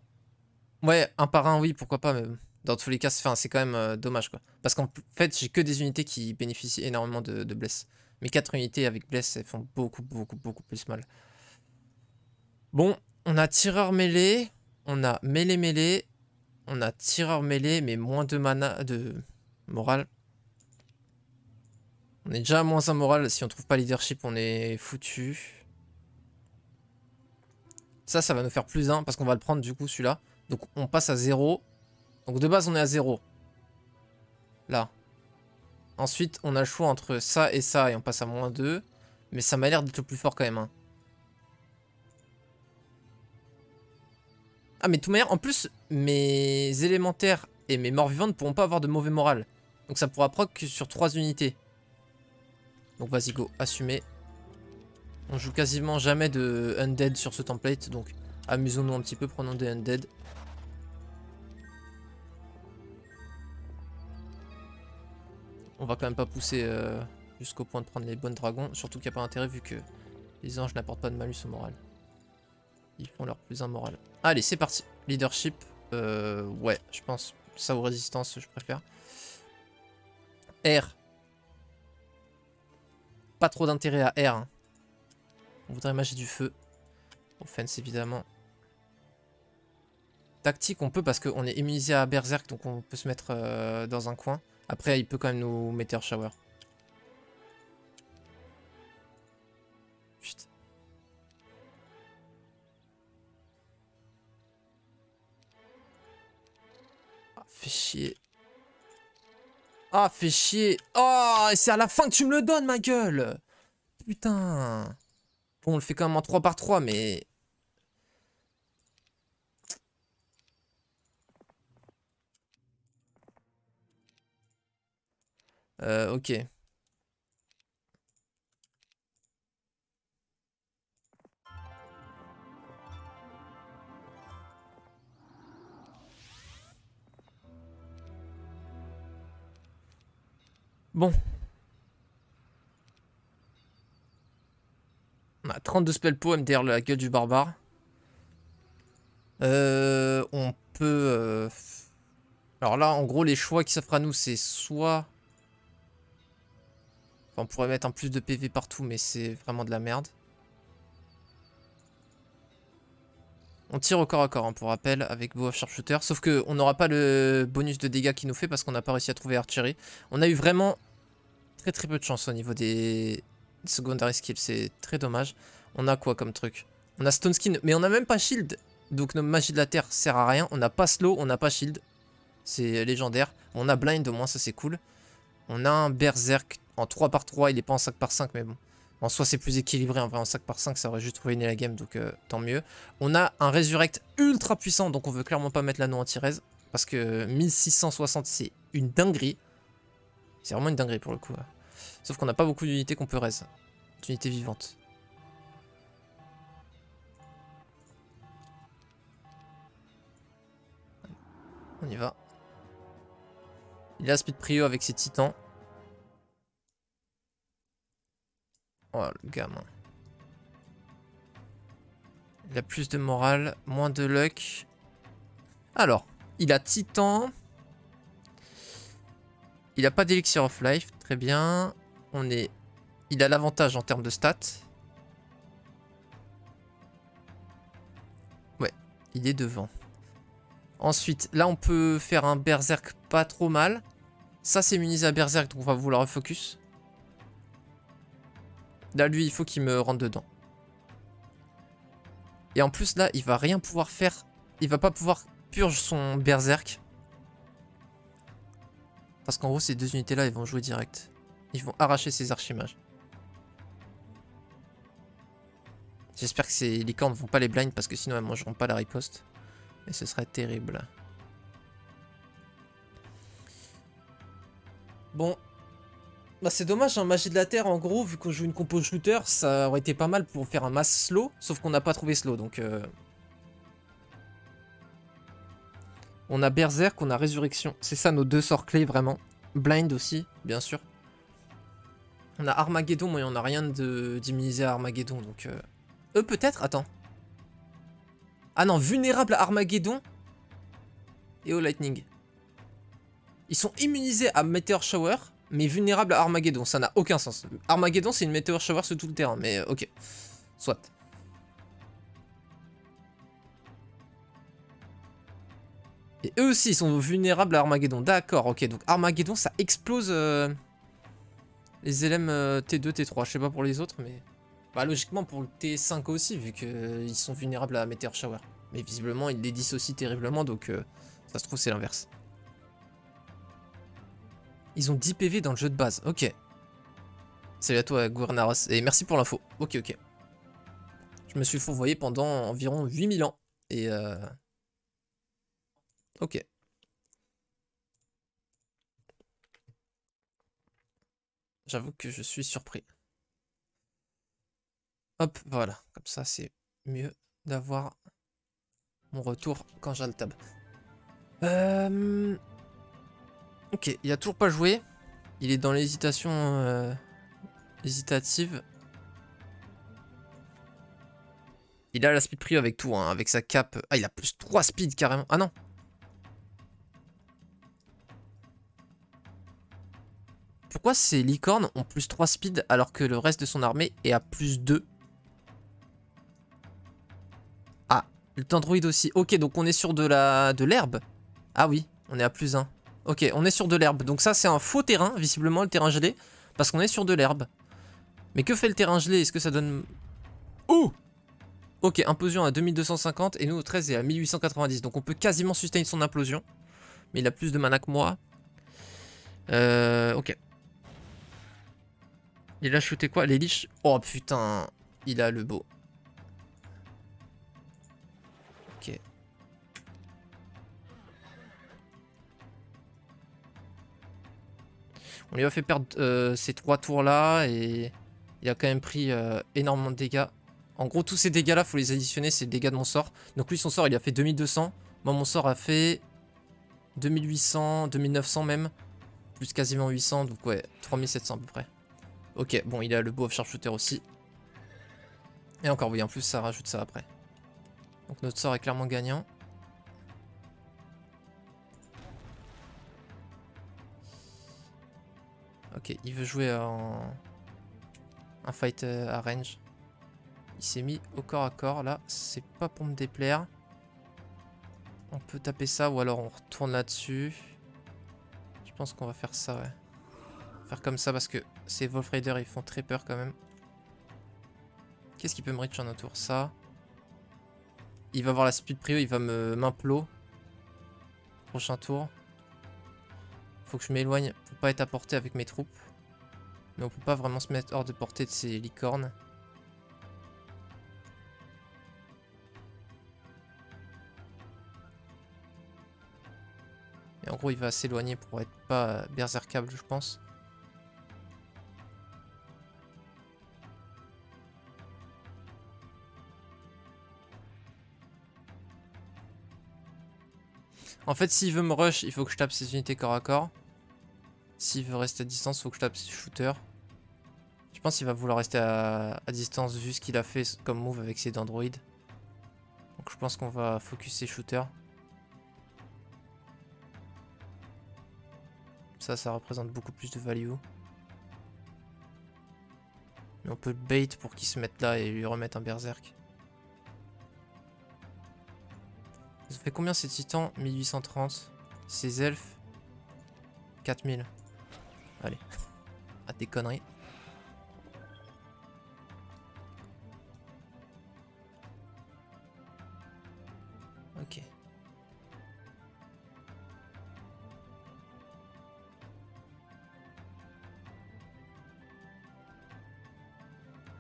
Ouais, un par un, oui, pourquoi pas, mais dans tous les cas, c'est quand même dommage, quoi. Parce qu'en fait, j'ai que des unités qui bénéficient énormément de bless. Mes 4 unités avec bless, elles font beaucoup plus mal. Bon, on a tireur mêlé, on a mêlé, on a tireur mêlé, mais moins de mana, de morale. On est déjà à moins 1 morale, si on trouve pas leadership, on est foutu. Ça va nous faire plus 1, parce qu'on va le prendre du coup, celui-là. Donc on passe à 0. Donc de base on est à 0. Là. Ensuite on a le choix entre ça et on passe à -2. Mais ça m'a l'air d'être le plus fort quand même. Hein. Ah mais de toute manière, en plus, mes élémentaires et mes morts vivants ne pourront pas avoir de mauvais moral. Donc ça pourra proc sur 3 unités. Donc vas-y go, assumer. On joue quasiment jamais de undead sur ce template, donc amusons-nous un petit peu, prenons des undead. On va quand même pas pousser jusqu'au point de prendre les bonnes dragons, surtout qu'il n'y a pas d'intérêt vu que les anges n'apportent pas de malus au moral. Ils font leur plus un moral. Allez, c'est parti. Leadership. Ouais, je pense. Ça ou résistance, je préfère. R. Pas trop d'intérêt à R. Hein. On voudrait magie du feu. Offense, évidemment. Tactique, on peut parce qu'on est immunisé à Berserk, donc on peut se mettre dans un coin. Après, il peut quand même nous Meteor Shower. Putain. Fais chier. Ah, fais chier. Oh, c'est à la fin que tu me le donnes, ma gueule. Putain. Bon, on le fait quand même en 3×3, mais... ok. Bon. On a 32 spell poem derrière la gueule du barbare. On peut... Alors là, en gros, les choix qui s'offrent à nous, c'est soit... Enfin, on pourrait mettre un plus de PV partout, mais c'est vraiment de la merde. On tire au corps à corps, hein, pour rappel, avec Bow of Sharpshooter. Sauf qu'on n'aura pas le bonus de dégâts qu'il nous fait parce qu'on n'a pas réussi à trouver Archery. On a eu vraiment très peu de chance au niveau des secondary skills. C'est très dommage. On a quoi comme truc? On a Stone Skin, mais on n'a même pas Shield. Donc notre magie de la terre sert à rien. On n'a pas Slow, on n'a pas Shield. C'est légendaire. On a Blind au moins, ça c'est cool. On a un Berserk en 3×3. Il est pas en 5×5, mais bon. En soi, c'est plus équilibré. En vrai, en 5×5, ça aurait juste ruiné la game, donc tant mieux. On a un Resurrect ultra puissant, donc on veut clairement pas mettre l'anneau anti-res. Parce que 1660, c'est une dinguerie. C'est vraiment une dinguerie pour le coup. Sauf qu'on n'a pas beaucoup d'unités qu'on peut res. D'unités vivantes. On y va. Il a speed prio avec ses titans. Oh le gamin. Il a plus de morale, moins de luck. Alors, il a titan. Il a pas d'élixir of life, très bien. Il a l'avantage en termes de stats. Ouais, il est devant. Ensuite, là on peut faire un berserk pas trop mal. Ça c'est immunisé à berserk, donc on va vouloir refocus. Là lui il faut qu'il me rentre dedans. Et en plus là il va rien pouvoir faire. Il va pas pouvoir purge son berserk. Parce qu'en gros ces deux unités là ils vont jouer direct. Ils vont arracher ses archimages. J'espère que ces licornes ne vont pas les blind parce que sinon elles mangeront pas la riposte. Et ce serait terrible. Bon. Bah c'est dommage, hein, magie de la terre en gros, vu qu'on joue une compo shooter, ça aurait été pas mal pour faire un mass slow, sauf qu'on n'a pas trouvé slow, donc... On a Berserk, on a Résurrection, c'est ça nos deux sorts clés vraiment. Blind aussi, bien sûr. On a Armageddon, mais on n'a rien d'immunisé à Armageddon, donc... Eux peut-être? Attends. Ah non, vulnérable à Armageddon et au Lightning. Ils sont immunisés à Meteor Shower, mais vulnérables à Armageddon. Ça n'a aucun sens. Armageddon, c'est une Meteor Shower sur tout le terrain, mais ok. Soit. Et eux aussi, ils sont vulnérables à Armageddon. D'accord, ok. Donc Armageddon, ça explose les LM T2, T3. Je sais pas pour les autres, mais... Bah logiquement pour le T5 aussi, vu qu'ils sont vulnérables à Meteor Shower. Mais visiblement, il les dissocie terriblement, donc ça se trouve, c'est l'inverse. Ils ont 10 PV dans le jeu de base, ok. Salut à toi, Gouvernaros, et merci pour l'info. Ok, ok. Je me suis fourvoyé pendant environ 8000 ans. Et ok. J'avoue que je suis surpris. Hop, voilà. Comme ça, c'est mieux d'avoir mon retour quand j'ai le tab. Ok, il a toujours pas joué. Il est dans l'hésitation hésitative. Il a la speed prio avec tout, hein, avec sa cape. Ah, il a plus 3 speed carrément. Ah non. Pourquoi ces licornes ont plus 3 speed alors que le reste de son armée est à plus 2? Ah, le Tendroid aussi. Ok, donc on est sur de l'herbe. Ah oui, on est à plus 1. Ok, on est sur de l'herbe. Donc ça, c'est un faux terrain, visiblement, le terrain gelé. Parce qu'on est sur de l'herbe. Mais que fait le terrain gelé? Est-ce que ça donne... Oh! Ok, implosion à 2250 et nous au 13 est à 1890. Donc on peut quasiment sustain son implosion. Mais il a plus de mana que moi. Ok. Il a shooté quoi? Les liches? Oh putain, il a le beau. Ok. On lui a fait perdre ces 3 tours là et il a quand même pris énormément de dégâts. En gros, tous ces dégâts là, faut les additionner, c'est les dégâts de mon sort. Donc lui, son sort, il a fait 2200. Moi, mon sort a fait 2800, 2900 même. Plus quasiment 800, donc ouais, 3700 à peu près. Ok, bon, il a le beau of sharpshooter aussi. Et encore, oui, en plus, ça rajoute ça après. Donc notre sort est clairement gagnant. Ok, il veut jouer un fight à range. Il s'est mis au corps à corps, là. C'est pas pour me déplaire. On peut taper ça, ou alors on retourne là-dessus. Je pense qu'on va faire ça, ouais. Faire comme ça, parce que ces Wolf Raiders, ils font très peur quand même. Qu'est-ce qui peut me reach en un tour? Ça. Il va avoir la speed prio, il va m'implo. Prochain tour. Faut que je m'éloigne pour pas être à portée avec mes troupes. Mais on peut pas vraiment se mettre hors de portée de ces licornes. Et en gros, il va s'éloigner pour être pas berserkable, je pense. En fait, s'il veut me rush, il faut que je tape ses unités corps à corps. S'il veut rester à distance, il faut que je tape ses shooters. Je pense qu'il va vouloir rester à distance vu ce qu'il a fait comme move avec ses dendroïdes. Donc je pense qu'on va focus ses shooters. Ça représente beaucoup plus de value. Mais on peut le bait pour qu'il se mette là et lui remettre un berserk. Ça fait combien ces titans? 1830. Ces elfes 4000. Allez. Ah, des conneries. Ok.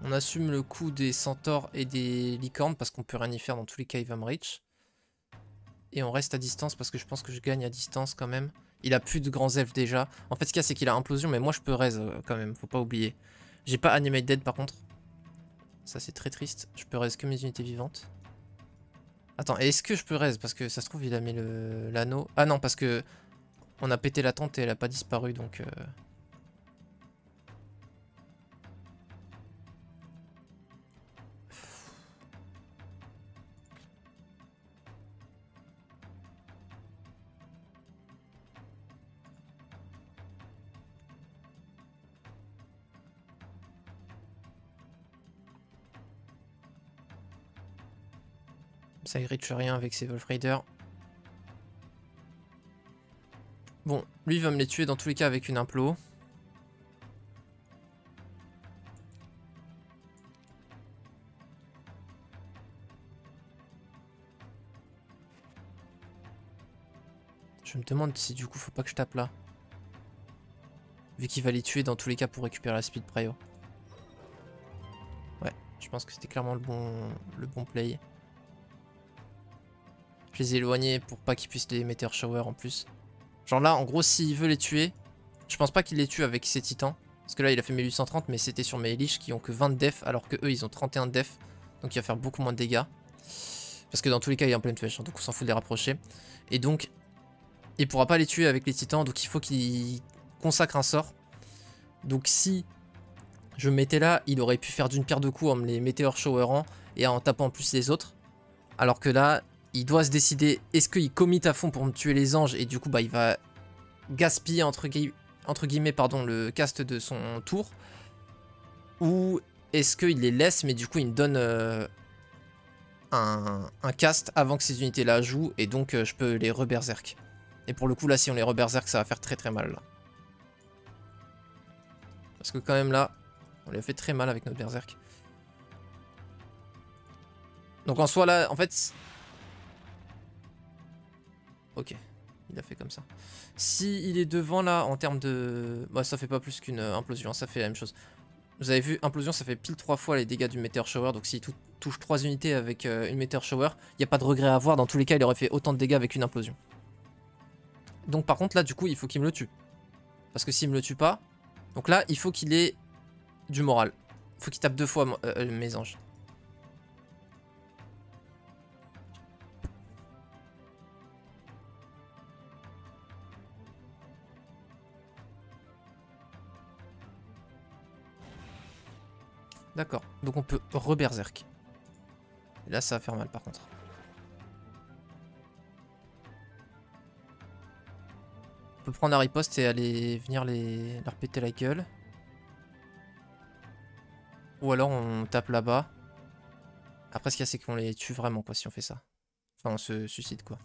On assume le coup des centaures et des licornes parce qu'on peut rien y faire, dans tous les cas il va me reach. Et on reste à distance parce que je pense que je gagne à distance quand même. Il a plus de grands elfes déjà. En fait ce qu'il y a c'est qu'il a implosion mais moi je peux raise quand même, faut pas oublier. J'ai pas animate dead par contre. Ça c'est très triste, je peux raise que mes unités vivantes. Attends, est-ce que je peux raise? Parce que ça se trouve il a mis l'anneau. Ah non parce que on a pété la tente et elle a pas disparu donc... Ça il reach rien avec ses Wolf Raiders. Bon, lui il va me les tuer dans tous les cas avec une implo. Je me demande si du coup faut pas que je tape là. Vu qu'il va les tuer dans tous les cas pour récupérer la speed prio. Ouais, je pense que c'était clairement le bon play. Je les ai éloignés pour pas qu'ils puissent les Meteor Shower en plus. Genre là, en gros, s'il veut les tuer, je pense pas qu'il les tue avec ses titans. Parce que là, il a fait 1830, mais c'était sur mes Lich qui ont que 20 de def, alors que eux, ils ont 31 de def. Donc il va faire beaucoup moins de dégâts. Parce que dans tous les cas, il est en pleine flèche, hein, donc on s'en fout de les rapprocher. Et donc, il pourra pas les tuer avec les titans, donc il faut qu'il consacre un sort. Donc si je me mettais là, il aurait pu faire d'une pierre deux coups en me les Meteor Showerant et en tapant en plus les autres. Alors que là, il doit se décider, est-ce qu'il commit à fond pour me tuer les anges et du coup, bah, il va gaspiller entre guillemets pardon, le cast de son tour. Ou est-ce qu'il les laisse, mais du coup, il me donne un cast avant que ces unités-là jouent et donc je peux les reberserk. Et pour le coup, là, si on les reberserk, ça va faire très très mal. Là. Parce que quand même là, on lui a fait très mal avec notre berserk. Donc en soi là, en fait... Ok, il a fait comme ça. Si il est devant là, en termes de... Bah ça fait pas plus qu'une implosion, ça fait la même chose. Vous avez vu, implosion ça fait pile 3 fois les dégâts du Meteor Shower. Donc s'il touche 3 unités avec une Meteor Shower, il n'y a pas de regret à avoir. Dans tous les cas, il aurait fait autant de dégâts avec une implosion. Donc par contre là, du coup, il faut qu'il me le tue. Parce que s'il me le tue pas... Donc là, il faut qu'il ait du moral. Il faut qu'il tape 2 fois mes anges. D'accord, donc on peut reberserk. Et là, ça va faire mal par contre. On peut prendre la riposte et aller venir leur péter la gueule. Ou alors on tape là-bas. Après, ce qu'il y a, c'est qu'on les tue vraiment, quoi, si on fait ça. Enfin, on se suicide, quoi.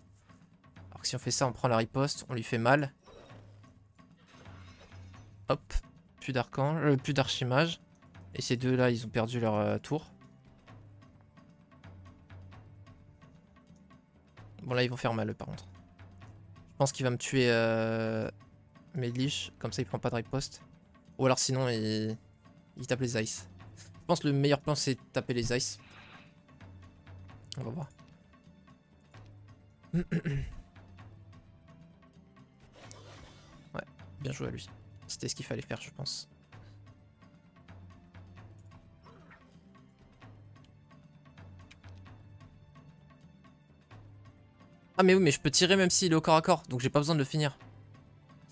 Alors que si on fait ça, on prend la riposte, on lui fait mal. Hop, plus d'archange, plus d'archimage. Et ces deux-là, ils ont perdu leur tour. Bon, là, ils vont faire mal, eux, par contre. Je pense qu'il va me tuer mes Lich. Comme ça, il prend pas de riposte. Ou alors, sinon, il tape les ice. Je pense que le meilleur plan, c'est de taper les ice. On va voir. Ouais, bien joué à lui. C'était ce qu'il fallait faire, je pense. Ah mais oui, mais je peux tirer même s'il est au corps à corps, donc j'ai pas besoin de le finir.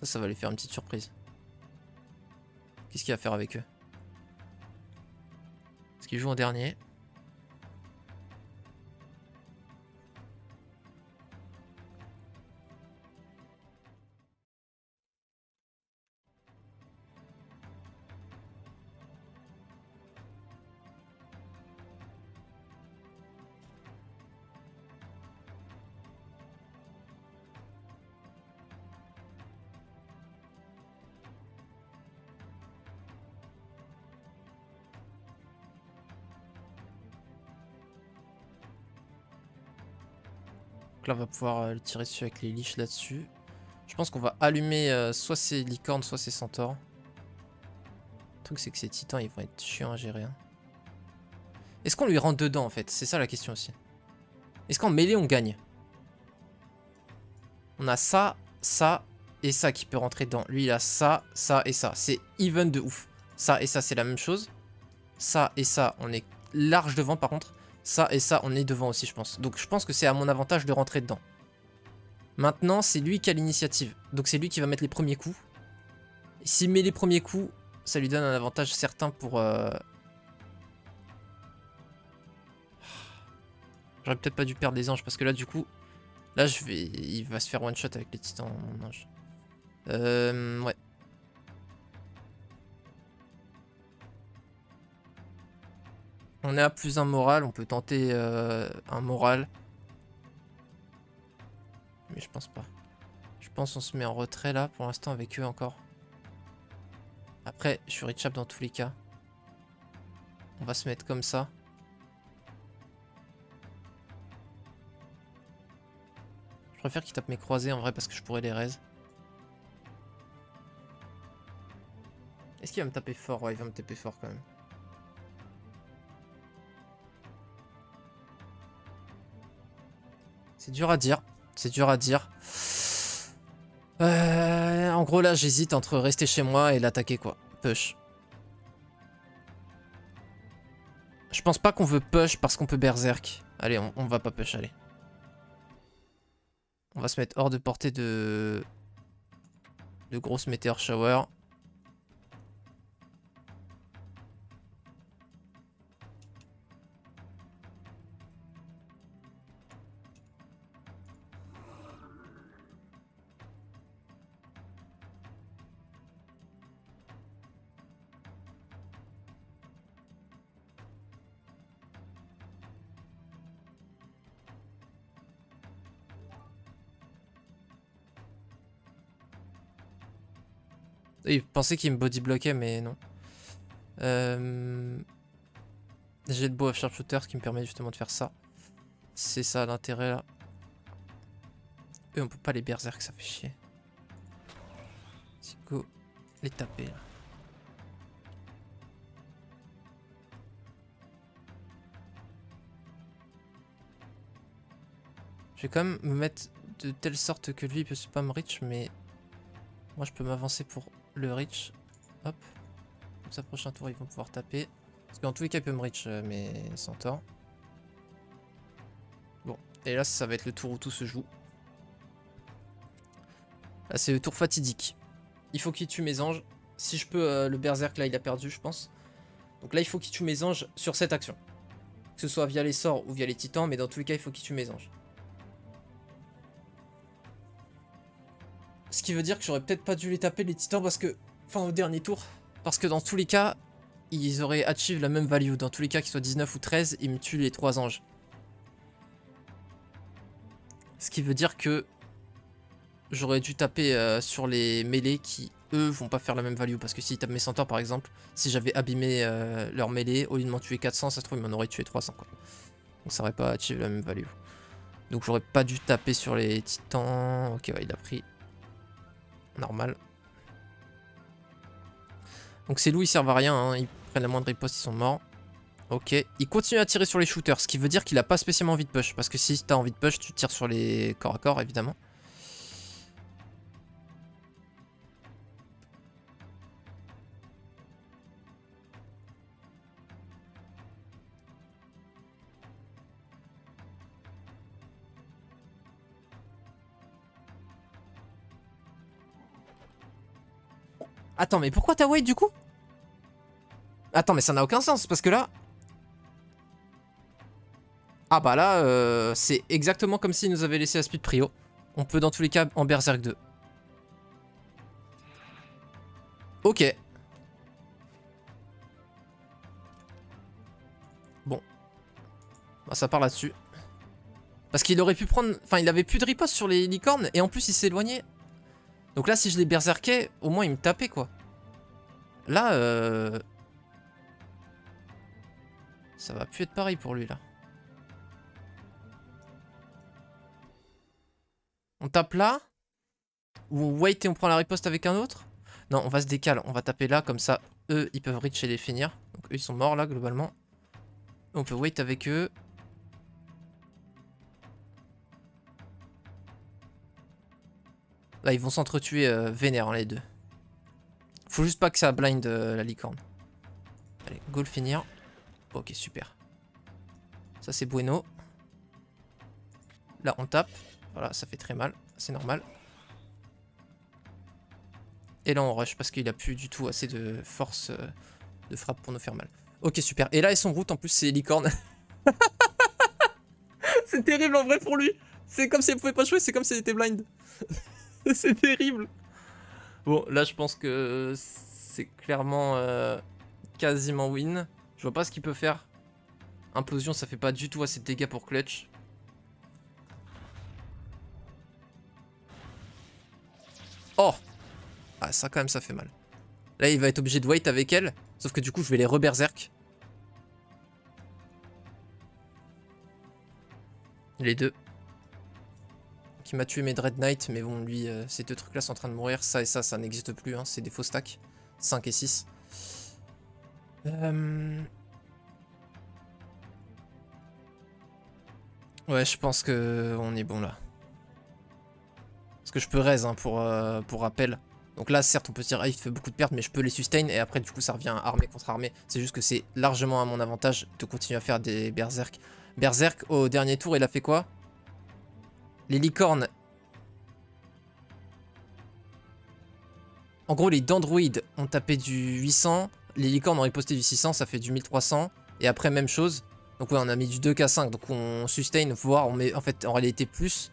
Ça va lui faire une petite surprise. Qu'est-ce qu'il va faire avec eux? Est-ce qu'il joue en dernier? Donc là on va pouvoir le tirer dessus avec les Lich là-dessus. Je pense qu'on va allumer soit ces licornes, soit ces centaures. Le truc c'est que ces titans ils vont être chiants à gérer. Hein. Est-ce qu'on lui rentre dedans en fait? C'est ça la question aussi. Est-ce qu'en mêlée on gagne? On a ça, ça et ça qui peut rentrer dedans. Lui il a ça, ça et ça. C'est even de ouf. Ça et ça c'est la même chose. Ça et ça on est large devant par contre. Ça et ça on est devant aussi je pense. Donc je pense que c'est à mon avantage de rentrer dedans. Maintenant c'est lui qui a l'initiative. Donc c'est lui qui va mettre les premiers coups. S'il met les premiers coups, ça lui donne un avantage certain pour... J'aurais peut-être pas dû perdre des anges parce que là du coup... Là il va se faire one shot avec les titans mon ange. Ouais. On est à plus un moral, on peut tenter un moral. Mais je pense pas. Je pense qu'on se met en retrait là pour l'instant avec eux encore. Après, je suis reachable dans tous les cas. On va se mettre comme ça. Je préfère qu'il tape mes croisés en vrai parce que je pourrais les raise. Est-ce qu'il va me taper fort? Ouais, il va me taper fort quand même. C'est dur à dire. C'est dur à dire. En gros, là, j'hésite entre rester chez moi et l'attaquer, quoi. Push. Je pense pas qu'on veut push parce qu'on peut berserk. Allez, on va pas push, allez. On va se mettre hors de portée de grosses Meteor Shower. Il pensait qu'il me body bloquait, mais non. J'ai le bow of sharpshooter, ce qui me permet justement de faire ça. C'est ça l'intérêt là. Et on peut pas les berserk, ça fait chier. Let's go les taper là. Je vais quand même me mettre de telle sorte que lui il peut spam reach, mais moi je peux m'avancer pour le reach. Hop. Comme ça, prochain tour ils vont pouvoir taper. Parce qu'en tous les cas il peut me reach, mais sans tort. Bon, et là ça va être le tour où tout se joue. Là c'est le tour fatidique. Il faut qu'il tue mes anges. Si je peux, le berserk là il a perdu je pense. Donc là il faut qu'il tue mes anges sur cette action. Que ce soit via les sorts ou via les titans, mais dans tous les cas il faut qu'il tue mes anges. Ce qui veut dire que j'aurais peut-être pas dû les taper les titans parce que... Enfin au dernier tour. Parce que dans tous les cas, ils auraient achieve la même value. Dans tous les cas qu'ils soient 19 ou 13, ils me tuent les 3 anges. Ce qui veut dire que j'aurais dû taper sur les mêlées qui, eux, vont pas faire la même value. Parce que s'ils tapent mes centaures, par exemple, si j'avais abîmé leur mêlée, au lieu de m'en tuer 400, ça se trouve, ils m'en auraient tué 300, quoi. Donc ça aurait pas achieve la même value. Donc j'aurais pas dû taper sur les titans. Ok, ouais, il a pris. Normal. Donc ces loups, ils servent à rien. Hein. Ils prennent la moindre riposte, ils sont morts. Ok. Il continue à tirer sur les shooters, ce qui veut dire qu'il a pas spécialement envie de push. Parce que si t'as envie de push, tu tires sur les corps à corps, évidemment. Attends, mais pourquoi t'as wait du coup? Attends, mais ça n'a aucun sens, parce que là... Ah bah là, c'est exactement comme s'il nous avait laissé la speed prio. On peut dans tous les cas en berserk 2. Ok. Bon. Bah, ça part là-dessus. Parce qu'il aurait pu prendre... Enfin, il avait plus de riposte sur les licornes, et en plus il s'est éloigné. Donc là, si je les berserkais, au moins il me tapait, quoi. Là, ça va plus être pareil pour lui, là. On tape là? Ou on wait et on prend la riposte avec un autre? Non, on va se décaler. On va taper là, comme ça, eux, ils peuvent reach et les finir. Donc eux, ils sont morts, là, globalement. On peut wait avec eux. Là, ils vont s'entretuer vénère, hein, les deux. Faut juste pas que ça blind la licorne. Allez, go le finir. Ok, super. Ça, c'est bueno. Là, on tape. Voilà, ça fait très mal. C'est normal. Et là, on rush parce qu'il a plus du tout assez de force de frappe pour nous faire mal. Ok, super. Et là, et son route, en plus, c'est licorne. C'est terrible en vrai pour lui. C'est comme si elle pouvait pas jouer, c'est comme si elle était blind. C'est terrible. Bon, là, je pense que c'est clairement quasiment win. Je vois pas ce qu'il peut faire. Implosion, ça fait pas du tout assez de dégâts pour clutch. Oh! Ah, ça, quand même, ça fait mal. Là, il va être obligé de wait avec elle. Sauf que du coup, je vais les reberserk. Les deux. Donc, qui m'a tué mes Dread Knight, mais bon, lui, ces deux trucs-là sont en train de mourir. Ça et ça n'existe plus, hein. C'est des faux stacks. 5 et 6. Ouais, je pense que on est bon là. Parce que je peux raise hein, pour rappel. Donc là, certes, on peut se dire, ah, il fait beaucoup de pertes, mais je peux les sustain. Et après, du coup, ça revient à armée contre armée. C'est juste que c'est largement à mon avantage de continuer à faire des berserk. Berserk, au dernier tour, il a fait quoi? Les licornes. En gros, les dendroïdes ont tapé du 800. Les licornes ont riposté du 600, ça fait du 1300. Et après, même chose. Donc ouais, on a mis du 2k5. Donc on sustain, voire on met en fait en réalité plus.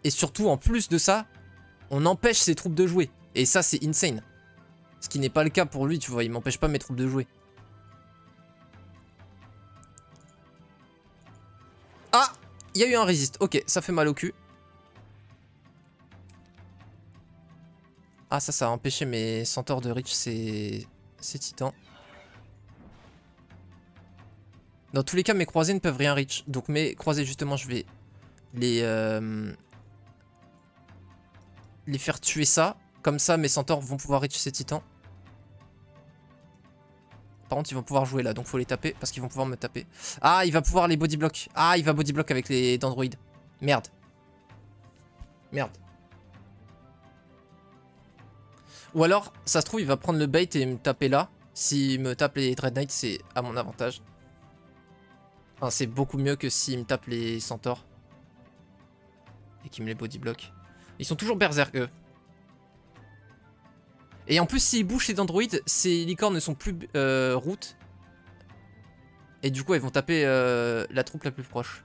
Et surtout, en plus de ça, on empêche ses troupes de jouer. Et ça, c'est insane. Ce qui n'est pas le cas pour lui, tu vois. Il m'empêche pas mes troupes de jouer. Ah! Il y a eu un résist. Ok, ça fait mal au cul. Ah, ça a empêché mes centaures de reach ces titans. Dans tous les cas, mes croisés ne peuvent rien reach. Donc mes croisés, justement, je vais les faire tuer ça. Comme ça, mes centaures vont pouvoir reach ces titans. Par contre, ils vont pouvoir jouer là, donc faut les taper, parce qu'ils vont pouvoir me taper. Ah, il va pouvoir les bodyblock. Ah, il va bodyblock avec les dendroïdes. Merde. Merde. Ou alors, ça se trouve, il va prendre le bait et me taper là. S'il me tape les Dread Knight, c'est à mon avantage. Enfin, c'est beaucoup mieux que s'il me tape les centaures. Et qu'il me les bodyblock. Ils sont toujours berserk, eux. Et en plus, s'ils bougent les androïdes, ces licornes ne sont plus routes. Et du coup, elles vont taper la troupe la plus proche.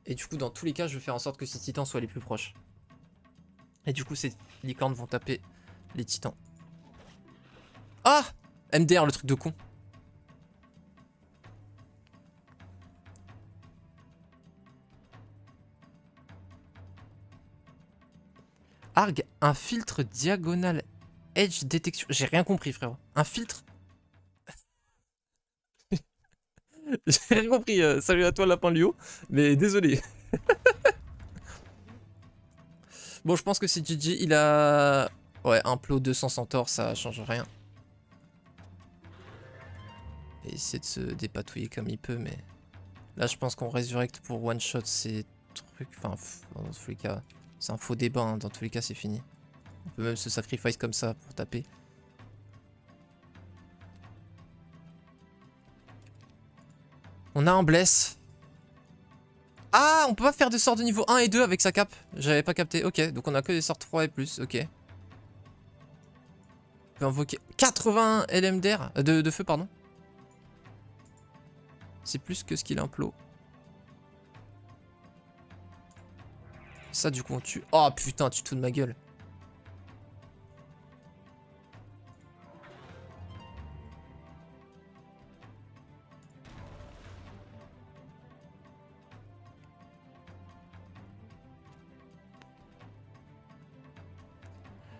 Et du coup, dans tous les cas, je vais faire en sorte que ces titans soient les plus proches. Et du coup, ces licornes vont taper les titans. Ah! MDR, le truc de con. Arg, un filtre diagonal edge détection. J'ai rien compris, frérot. Un filtre. J'ai rien compris. Salut à toi, Lapin Lio. Mais désolé. Bon, je pense que c'est GG. Il a. Ouais, un plot 200 centaures, ça change rien. Et essayer de se dépatouiller comme il peut, mais. Là, je pense qu'on résurrecte pour one shot ces trucs. Enfin, dans tous les cas. C'est un faux débat, hein. Dans tous les cas, c'est fini. On peut même se sacrifice comme ça pour taper. On a un bless. Ah, on peut pas faire de sorts de niveau 1 et 2 avec sa cape. J'avais pas capté. Ok, donc on a que des sorts 3 et plus. Ok. On peut invoquer 80 LM d'air. De feu, pardon. C'est plus que ce qu'il implot. Ça, du coup, on tue. Oh putain, tu te fous de ma gueule.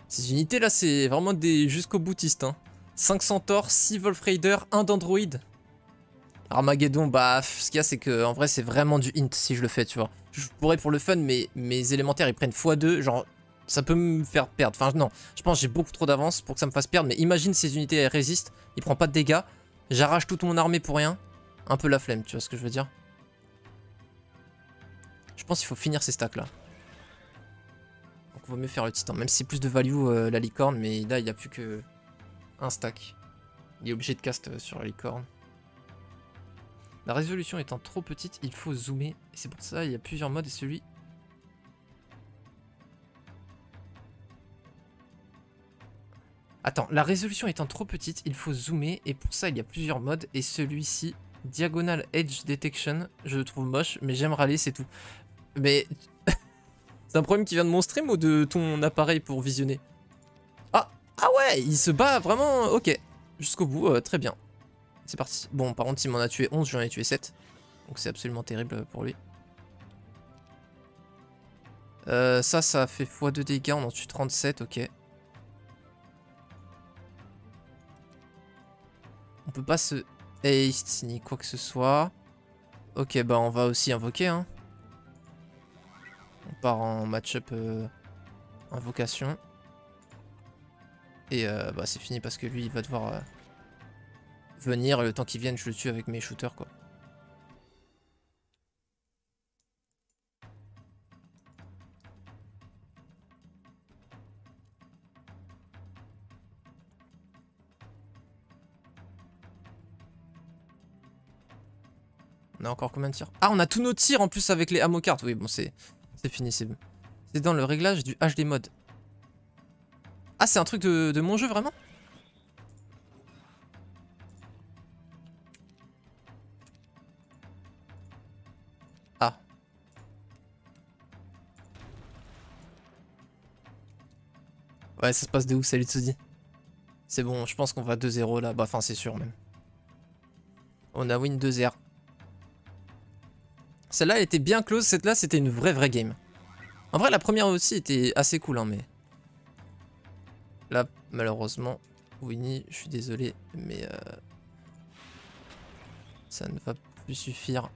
Ces unités là, c'est vraiment des jusqu'au boutiste. Hein. 5 centaures, 6 Wolf Raider, 1 d'Android. Armageddon, bah, ce qu'il y a, c'est que en vrai, c'est vraiment du int si je le fais, tu vois. Je pourrais pour le fun, mais mes élémentaires ils prennent x2, genre ça peut me faire perdre. Enfin, non, je pense que j'ai beaucoup trop d'avance pour que ça me fasse perdre. Mais imagine ces unités elles résistent, il prend pas de dégâts, j'arrache toute mon armée pour rien. Un peu la flemme, tu vois ce que je veux dire. Je pense qu'il faut finir ces stacks là. Donc, il vaut mieux faire le titan, même si c'est plus de value la licorne, mais là il n'y a plus que un stack. Il est obligé de cast sur la licorne. La résolution étant trop petite, il faut zoomer. Et c'est pour ça il y a plusieurs modes et celui... Attends, la résolution étant trop petite, il faut zoomer. Et pour ça il y a plusieurs modes. Et celui-ci, Diagonal Edge Detection, je le trouve moche, mais j'aime râler, c'est tout. Mais... c'est un problème qui vient de mon stream ou de ton appareil pour visionner? Ah ouais, il se bat vraiment... Ok, jusqu'au bout, très bien. C'est parti. Bon, par contre, s'il m'en a tué 11, j'en ai tué 7. Donc c'est absolument terrible pour lui. Ça fait x2 dégâts, on en tue 37, ok. On peut pas se haste ni quoi que ce soit. Ok, bah on va aussi invoquer, hein. On part en match-up invocation. Et bah c'est fini parce que lui, il va devoir venir. Et le temps qu'il vienne, je le tue avec mes shooters, quoi. On a encore combien de tirs? Ah, on a tous nos tirs en plus avec les ammo cards. Oui, bon, c'est fini, c'est bon. C'est dans le réglage du HD mode. Ah, c'est un truc de mon jeu, vraiment? Ah. Ouais, ça se passe de ouf, salut Tsudi. C'est bon, je pense qu'on va 2-0 là. Bah, enfin, c'est sûr même. On a win 2-0. Celle-là, elle était bien close. Cette-là, c'était une vraie game. En vrai, la première aussi était assez cool, hein, mais... Là, malheureusement, Winnie, je suis désolé, mais... ça ne va plus suffire.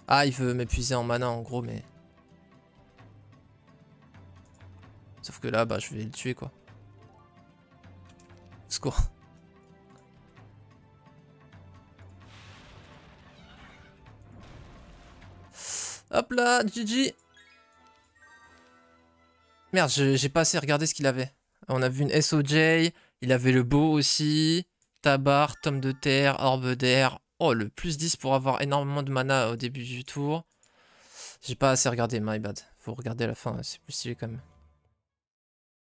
Ah, il veut m'épuiser en mana, en gros, mais... Sauf que là, bah, je vais le tuer, quoi. Score. Hop là, GG. Merde, j'ai pas assez regardé ce qu'il avait. On a vu une SOJ, il avait le beau aussi. Tabar, tome de terre, orbe d'air. Oh, le plus 10 pour avoir énormément de mana au début du tour. J'ai pas assez regardé, my bad. Faut regarder à la fin, c'est plus stylé quand même.